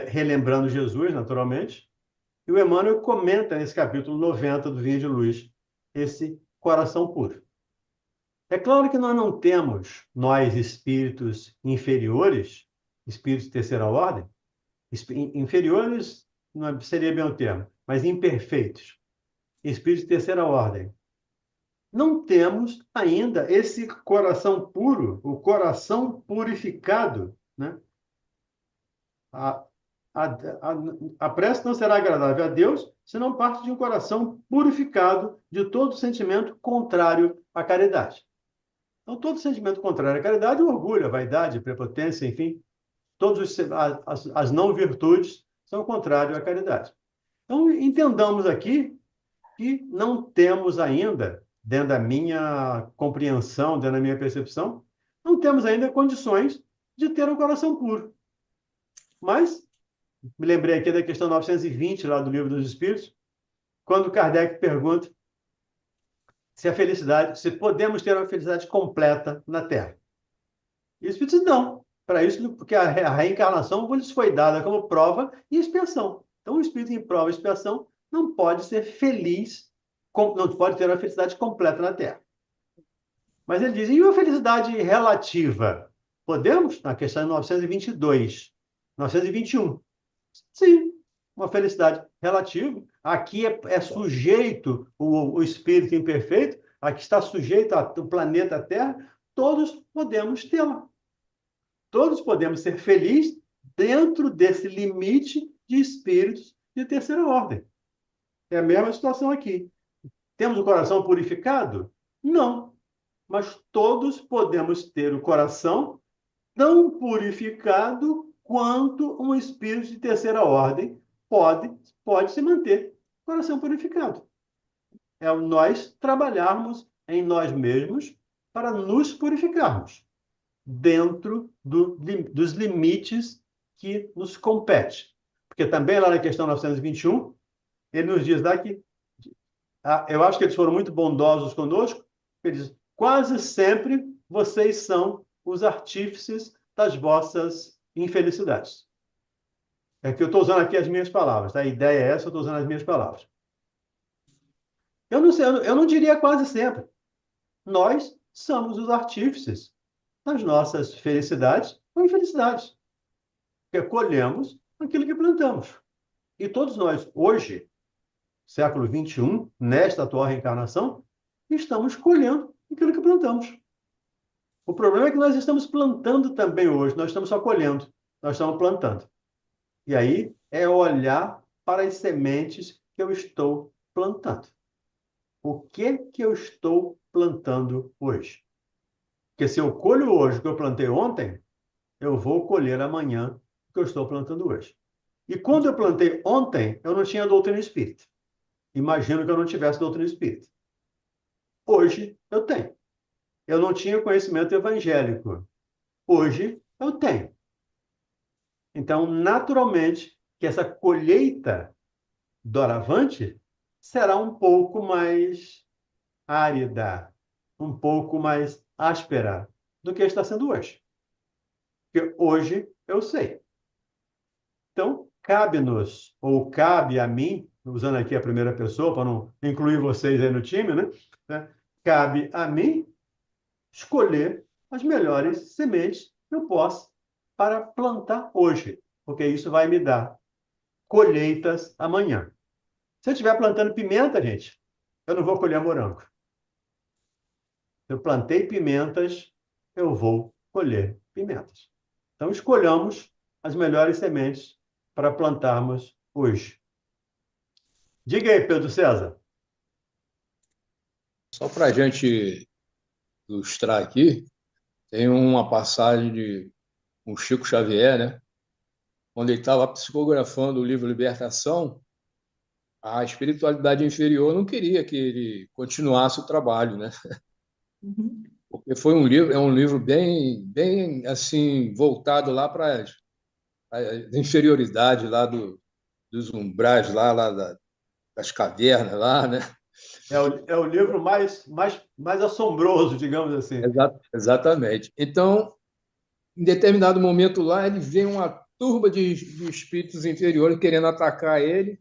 relembrando Jesus, naturalmente. E o Emmanuel comenta nesse capítulo 90 do Vinho de Luz esse coração puro. É claro que nós não temos, nós espíritos inferiores, espíritos de terceira ordem, inferiores não seria bem o termo, mas imperfeitos, espíritos de terceira ordem. Não temos ainda esse coração puro, o coração purificado, né? A prece não será agradável a Deus se não parte de um coração purificado de todo sentimento contrário à caridade. Então, todo sentimento contrário à caridade, o orgulho, a vaidade, a prepotência, enfim, todas as não-virtudes são contrários à caridade. Então, entendamos aqui que não temos ainda, dentro da minha compreensão, dentro da minha percepção, não temos ainda condições de ter um coração puro. Mas, me lembrei aqui da questão 920, lá do Livro dos Espíritos, quando Kardec pergunta se podemos ter uma felicidade completa na Terra. E o Espírito diz não. Para isso, porque a reencarnação lhes foi dada como prova e expiação. Então, o Espírito em prova e expiação não pode ser feliz, não pode ter uma felicidade completa na Terra. Mas ele diz, e uma felicidade relativa? Podemos? Na questão 922, 921. Sim, uma felicidade relativa. Aqui é sujeito o espírito imperfeito, aqui está sujeito ao planeta Terra, todos podemos tê-la. Todos podemos ser felizes dentro desse limite de espíritos de terceira ordem. É a mesma situação aqui. Temos o coração purificado? Não. Mas todos podemos ter o coração tão purificado quanto um espírito de terceira ordem pode se manter coração purificado. é nós trabalharmos em nós mesmos para nos purificarmos dentro dos limites que nos compete. Porque também lá na questão 921, ele nos diz lá que, eu acho que eles foram muito bondosos conosco, ele diz, quase sempre vocês são os artífices das vossas infelicidades. É que eu estou usando aqui as minhas palavras, tá? A ideia é essa, eu estou usando as minhas palavras. Eu não sei, eu não diria quase sempre. Nós somos os artífices das nossas felicidades ou infelicidades. Porque colhemos aquilo que plantamos. E todos nós, hoje, século XXI, nesta atual reencarnação, estamos colhendo aquilo que plantamos. O problema é que nós estamos plantando também hoje, nós estamos só colhendo, nós estamos plantando. E aí é olhar para as sementes que eu estou plantando. O que eu estou plantando hoje? Porque se eu colho hoje o que eu plantei ontem, eu vou colher amanhã o que eu estou plantando hoje. E quando eu plantei ontem, eu não tinha doutrina espírita. Imagino que eu não tivesse doutrina espírita. Hoje eu tenho. Eu não tinha conhecimento evangélico. Hoje eu tenho. Então, naturalmente, que essa colheita doravante será um pouco mais árida, um pouco mais áspera do que está sendo hoje. Porque hoje eu sei. Então, cabe-nos, ou cabe a mim, usando aqui a primeira pessoa, para não incluir vocês aí no time, né? Cabe a mim escolher as melhores sementes que eu posso para plantar hoje, porque isso vai me dar colheitas amanhã. Se eu estiver plantando pimenta, gente, eu não vou colher morango. Se eu plantei pimentas, eu vou colher pimentas. Então, escolhamos as melhores sementes para plantarmos hoje. Diga aí, Pedro César. Só para a gente ilustrar aqui, tem uma passagem de um Chico Xavier, né? Quando ele estava psicografando o livro Libertação, a espiritualidade inferior não queria que ele continuasse o trabalho, né? Porque é um livro bem assim voltado lá para a inferioridade lá dos umbrais das cavernas lá, né? É o livro mais assombroso, digamos assim. Exatamente. Então, em determinado momento lá, ele vê uma turba de espíritos inferiores querendo atacar ele.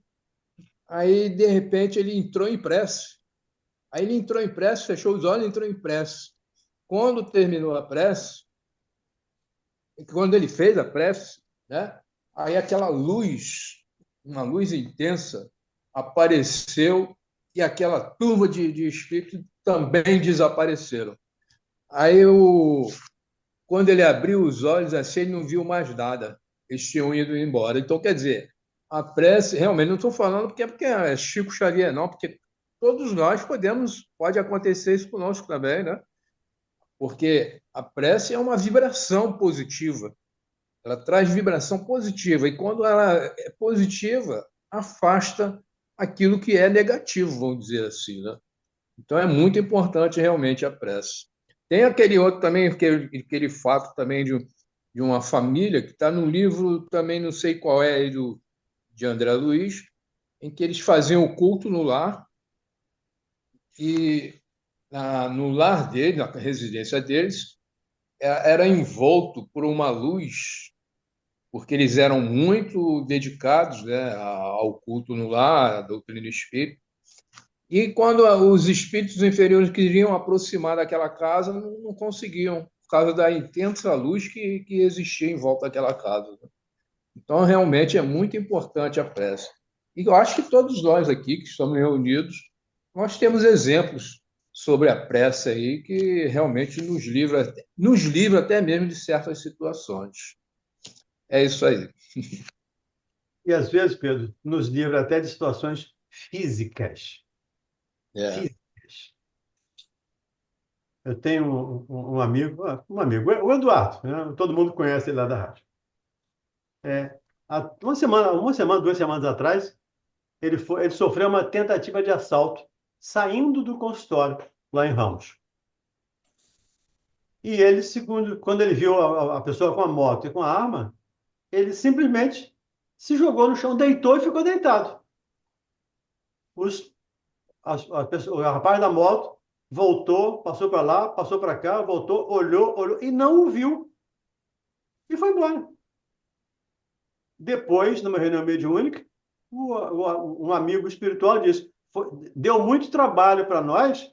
Aí, de repente, ele entrou em prece. Aí ele entrou em prece, fechou os olhos e entrou em prece. Quando terminou a prece, quando ele fez a prece, né? Aí aquela luz, uma luz intensa, apareceu e aquela turma de espíritos também desapareceram. Aí, quando ele abriu os olhos, assim, ele não viu mais nada. Eles tinham ido embora. Então, quer dizer, a prece, realmente, não estou falando porque é Chico Xavier, não, porque todos nós pode acontecer isso conosco também, né? Porque a prece é uma vibração positiva. Ela traz vibração positiva. E quando ela é positiva, afasta aquilo que é negativo, vamos dizer assim, né? Então é muito importante realmente a prece. Tem aquele outro também, aquele fato também de uma família que está no livro, também não sei qual é, de André Luiz, em que eles faziam o culto no lar e no lar deles, na residência deles, era envolto por uma luz, porque eles eram muito dedicados, né, ao culto no lar, à doutrina espírita. E quando os espíritos inferiores queriam aproximar daquela casa, não conseguiam, por causa da intensa luz que existia em volta daquela casa. Então, realmente, é muito importante a prece. E eu acho que todos nós aqui que estamos reunidos, nós temos exemplos sobre a prece aí que realmente nos livra até mesmo de certas situações. É isso aí. E, às vezes, Pedro, nos livra até de situações físicas. Físicas. Eu tenho um amigo, o Eduardo, né? Todo mundo conhece ele lá da rádio. Uma semana, 2 semanas atrás, ele sofreu uma tentativa de assalto saindo do consultório lá em Ramos. E ele, quando ele viu a pessoa com a moto e com a arma, ele simplesmente se jogou no chão, deitou e ficou deitado. O rapaz da moto voltou, passou para lá, passou para cá, voltou, olhou e não o viu. E foi embora. Depois, numa reunião mediúnica, um amigo espiritual disse: deu muito trabalho para nós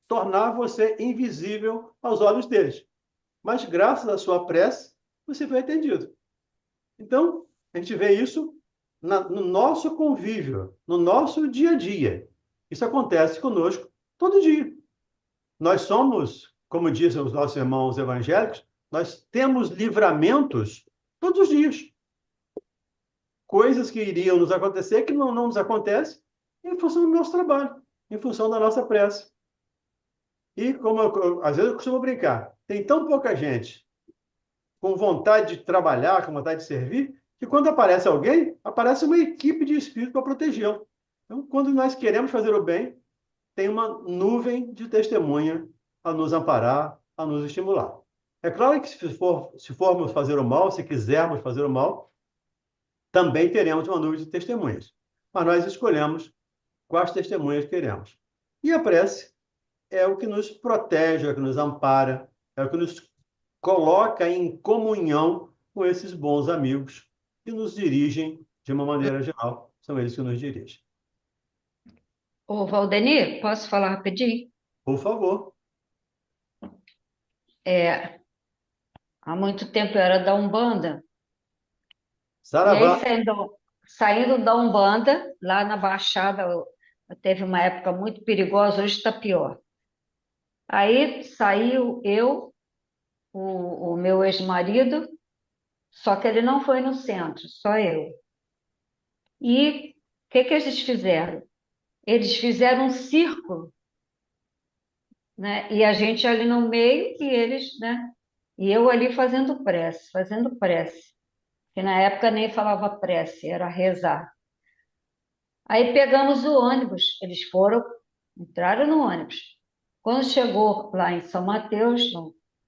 tornar você invisível aos olhos deles. Mas graças à sua prece, você foi atendido. Então, a gente vê isso no nosso convívio, no nosso dia a dia. Isso acontece conosco todo dia. Nós somos, como dizem os nossos irmãos evangélicos, nós temos livramentos todos os dias. Coisas que iriam nos acontecer que não nos acontecem em função do nosso trabalho, em função da nossa prece. E, às vezes eu costumo brincar, tem tão pouca gente com vontade de trabalhar, com vontade de servir, que quando aparece alguém, aparece uma equipe de espírito para protegê-lo. Então, quando nós queremos fazer o bem, tem uma nuvem de testemunha a nos amparar, a nos estimular. É claro que se formos fazer o mal, se quisermos fazer o mal, também teremos uma nuvem de testemunhas. Mas nós escolhemos quais testemunhas queremos. E a prece é o que nos protege, é o que nos ampara, é o que nos coloca em comunhão com esses bons amigos que nos dirigem de uma maneira geral. São eles que nos dirigem. Ô, Valdeni, posso falar rapidinho? Por favor. Há muito tempo eu era da Umbanda, e aí Saravá. saindo da Umbanda, lá na Baixada, teve uma época muito perigosa, hoje está pior. Aí saiu eu, o meu ex-marido, só que ele não foi no centro, só eu. E o que eles fizeram? Eles fizeram um círculo, né? E a gente ali no meio e eles, né? E eu ali fazendo prece. Que na época nem falava prece, era rezar. Aí pegamos o ônibus, eles entraram no ônibus. Quando chegou lá em São Mateus,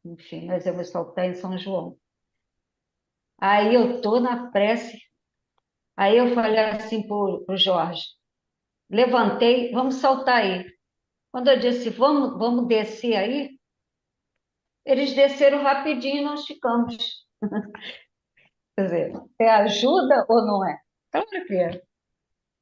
enfim, nós íamos saltar em São João. Aí eu tô na prece, aí eu falei assim pro Jorge, levantei, vamos saltar aí. Quando eu disse, vamos descer aí, eles desceram rapidinho e nós ficamos. Quer dizer, é ajuda ou não é? Claro que é.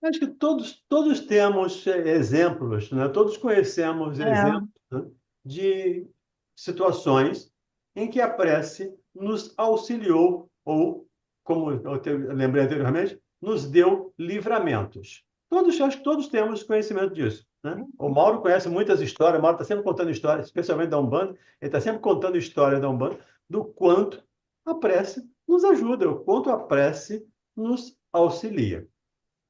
Acho que todos temos exemplos, né? Todos conhecemos exemplos, né, de situações em que a prece nos auxiliou ou, como eu lembrei anteriormente, nos deu livramentos. Acho que todos temos conhecimento disso, né? O Mauro conhece muitas histórias, o Mauro está sempre contando histórias, especialmente da Umbanda, ele está sempre contando histórias da Umbanda, do quanto a prece nos ajuda, o quanto a prece nos auxilia.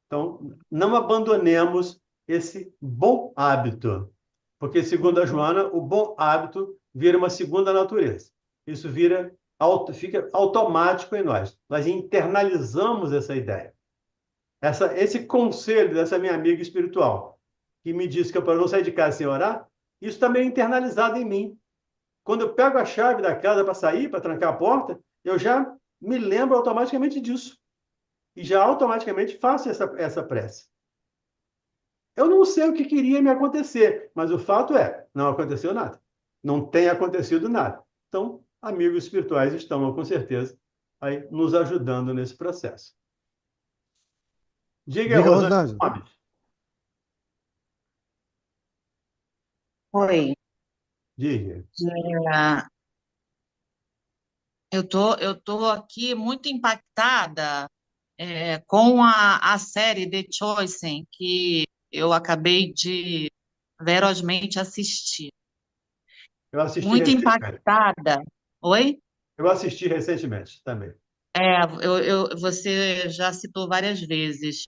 Então, não abandonemos esse bom hábito, porque, segundo a Joana, o bom hábito vira uma segunda natureza. Isso fica automático em nós. Nós internalizamos essa ideia. Esse conselho dessa minha amiga espiritual, que me disse que eu para não sair de casa sem orar, isso também é internalizado em mim. Quando eu pego a chave da casa para sair, para trancar a porta, eu já me lembro automaticamente disso. E já automaticamente faço essa prece. Eu não sei o que queria me acontecer, mas o fato é, não aconteceu nada. Não tem acontecido nada. Então, amigos espirituais estão, com certeza, aí nos ajudando nesse processo. Diga, Rosângela Gomes. Oi. Diga. Eu tô aqui muito impactada com a série The Chosen, que eu acabei de ferozmente assistir. Eu assisti Muito recentemente. impactada. Oi? Eu assisti recentemente também. Você já citou várias vezes.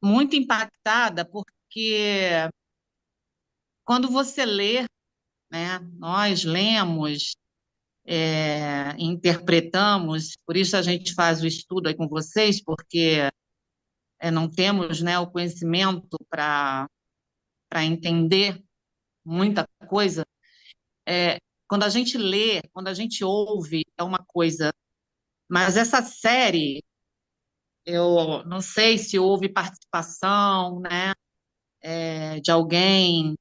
Muito impactada porque quando você lê, né, nós lemos, interpretamos, por isso a gente faz o estudo aí com vocês, porque não temos, né, o conhecimento para entender muita coisa. Quando a gente lê, quando a gente ouve, é uma coisa. Mas essa série, eu não sei se houve participação, né, de alguém,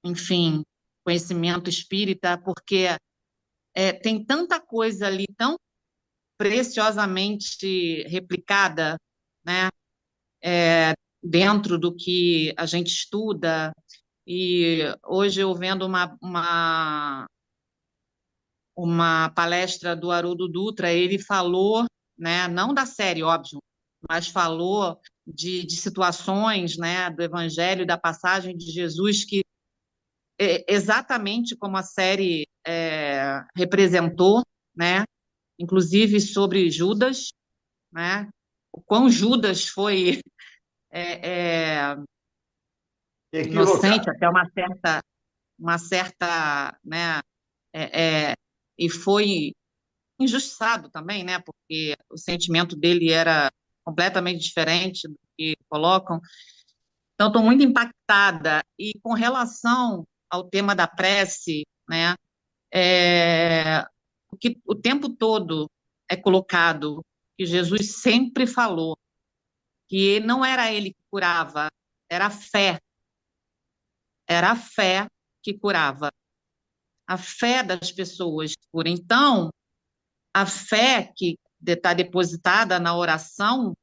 enfim, conhecimento espírita, porque tem tanta coisa ali tão preciosamente replicada, né, dentro do que a gente estuda. E hoje eu vendo uma palestra do Haroldo Dutra, ele falou, né, não da série, óbvio, mas falou de situações, né, do Evangelho, da passagem de Jesus, que exatamente como a série representou, né, inclusive sobre Judas, né, o quão Judas foi inocente Equivocado. até uma certa, né, e foi injustiçado também, né, porque o sentimento dele era completamente diferente do que colocam. Então, estou muito impactada. E com relação ao tema da prece, né, o que o tempo todo é colocado, que Jesus sempre falou, que não era ele que curava, era a fé que curava, a fé das pessoas que cura. Então, a fé que está depositada na oração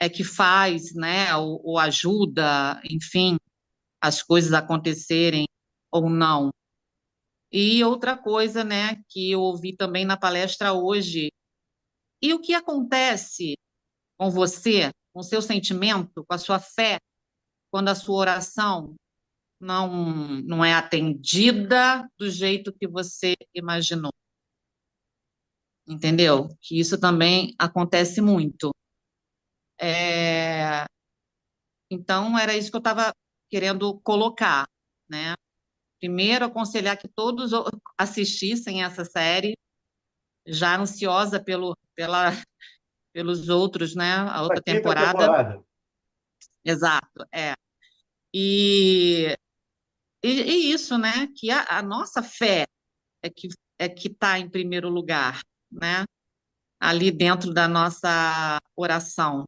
é que faz, né, ou ajuda, enfim, as coisas acontecerem ou não. E outra coisa, né, que eu ouvi também na palestra hoje, e o que acontece com você, com o seu sentimento, com a sua fé, quando a sua oração não é atendida do jeito que você imaginou? Entendeu? Que isso também acontece muito. Então, era isso que eu estava querendo colocar, né? Primeiro, aconselhar que todos assistissem essa série, já ansiosa pelos outros, né? A A outra quinta temporada. temporada. Exato, E, e isso, né? Que a nossa fé é que está em primeiro lugar, né? Ali dentro da nossa oração,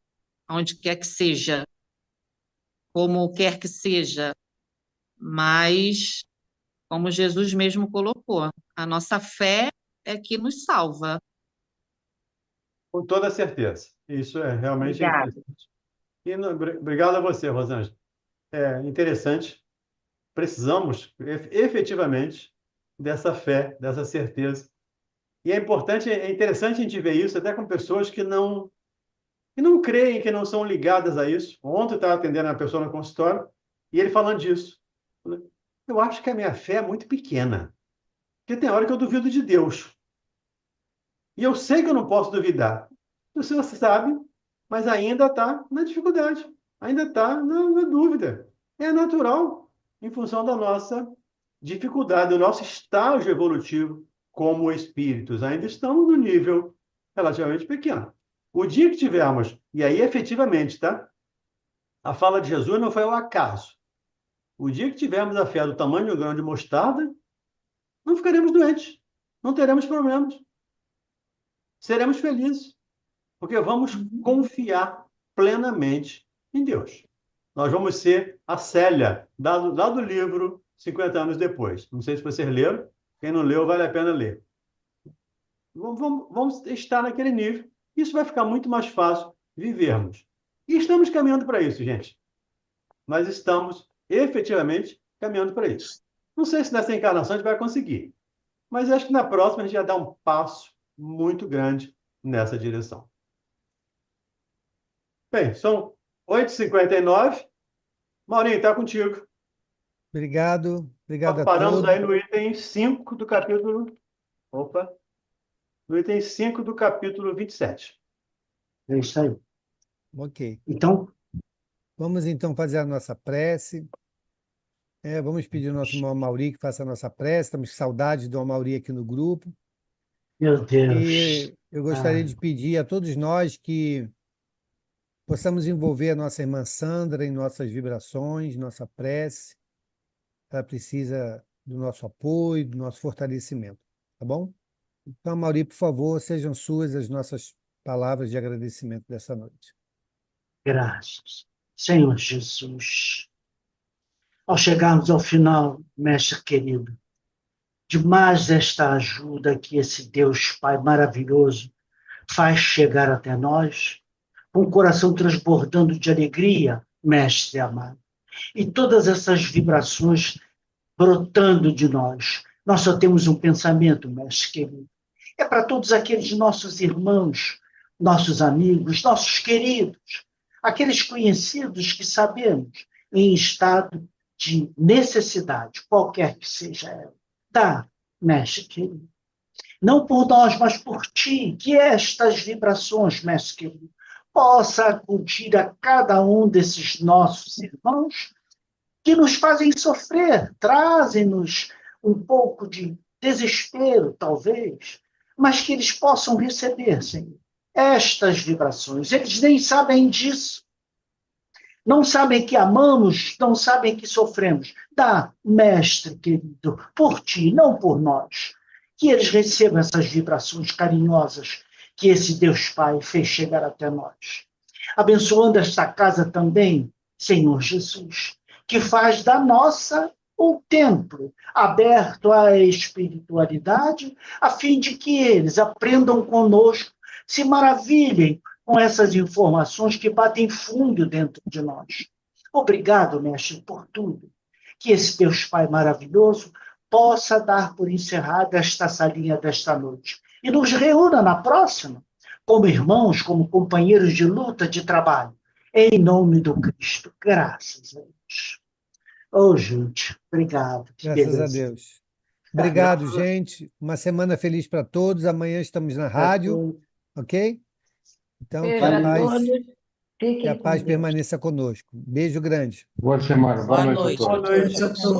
onde quer que seja, como quer que seja, mas como Jesus mesmo colocou, a nossa fé é que nos salva. Com toda certeza. Isso é realmente Obrigada. interessante. Obrigado a você, Rosângela. É interessante. Precisamos efetivamente dessa fé, dessa certeza. E é interessante a gente ver isso até com pessoas que não creem, que não são ligadas a isso. Ontem eu estava atendendo uma pessoa no consultório e ele falando disso. Eu acho que a minha fé é muito pequena, porque tem hora que eu duvido de Deus. E eu sei que eu não posso duvidar. O senhor sabe, mas ainda está na dificuldade, ainda está na dúvida. É natural, em função da nossa dificuldade, do nosso estágio evolutivo como espíritos. Ainda estamos no nível relativamente pequeno. O dia que tivermos, e aí efetivamente, tá? A fala de Jesus não foi ao acaso. O dia que tivermos a fé do tamanho de um grão de mostarda, não ficaremos doentes, não teremos problemas, seremos felizes, porque vamos confiar plenamente em Deus. Nós vamos ser a Célia, lá do livro 50 anos depois. Não sei se vocês leram, quem não leu, vale a pena ler. Vamos estar naquele nível. Isso vai ficar muito mais fácil vivermos. E estamos caminhando para isso, gente. Nós estamos efetivamente caminhando para isso. Não sei se nessa encarnação a gente vai conseguir, mas acho que na próxima a gente vai dar um passo muito grande nessa direção. Bem, são 8h59. Maurinho, está contigo. Obrigado a Paramos todos. aí no item 5 do capítulo. Opa! No item 5 do capítulo 27. É isso aí. Ok. Então, Vamos então fazer a nossa prece. Vamos pedir ao nosso irmão Amauri que faça a nossa prece. Estamos com saudade do Amauri aqui no grupo. meu Deus. E eu gostaria de pedir a todos nós que possamos envolver a nossa irmã Sandra em nossas vibrações, nossa prece. Ela precisa do nosso apoio, do nosso fortalecimento, tá bom? Então, Mauri, por favor, sejam suas as nossas palavras de agradecimento dessa noite. Graças. Senhor Jesus, ao chegarmos ao final, mestre querido, de mais esta ajuda que esse Deus Pai maravilhoso faz chegar até nós, com o coração transbordando de alegria, mestre amado, e todas essas vibrações brotando de nós. Nós só temos um pensamento, mestre querido. É para todos aqueles nossos irmãos, nossos amigos, nossos queridos, aqueles conhecidos que sabemos em estado de necessidade, qualquer que seja ela. Dá, mestre querido. Não por nós, mas por ti, que estas vibrações, mestre querido, possa acudir a cada um desses nossos irmãos que nos fazem sofrer, trazem-nos um pouco de desespero, talvez, mas que eles possam receber, Senhor, estas vibrações. Eles nem sabem disso. Não sabem que amamos, não sabem que sofremos. Dá, mestre querido, por ti, não por nós. Que eles recebam essas vibrações carinhosas que esse Deus Pai fez chegar até nós. Abençoando esta casa também, Senhor Jesus, que faz da nossa um templo aberto à espiritualidade, a fim de que eles aprendam conosco, se maravilhem com essas informações que batem fundo dentro de nós. Obrigado, mestre, por tudo. Que esse Deus Pai maravilhoso possa dar por encerrada esta salinha desta noite. E nos reúna na próxima, como irmãos, como companheiros de luta, de trabalho. Em nome do Cristo. Graças a Deus. Oh, gente, obrigado. Graças a Deus. Obrigado, gente. Uma semana feliz para todos. Amanhã estamos na rádio, ok? Então, Beijo a todos. que Fiquem a com paz Deus. permaneça conosco. Beijo grande. Boa semana, boa Boa noite a noite. todos. Boa noite. Boa noite a todos.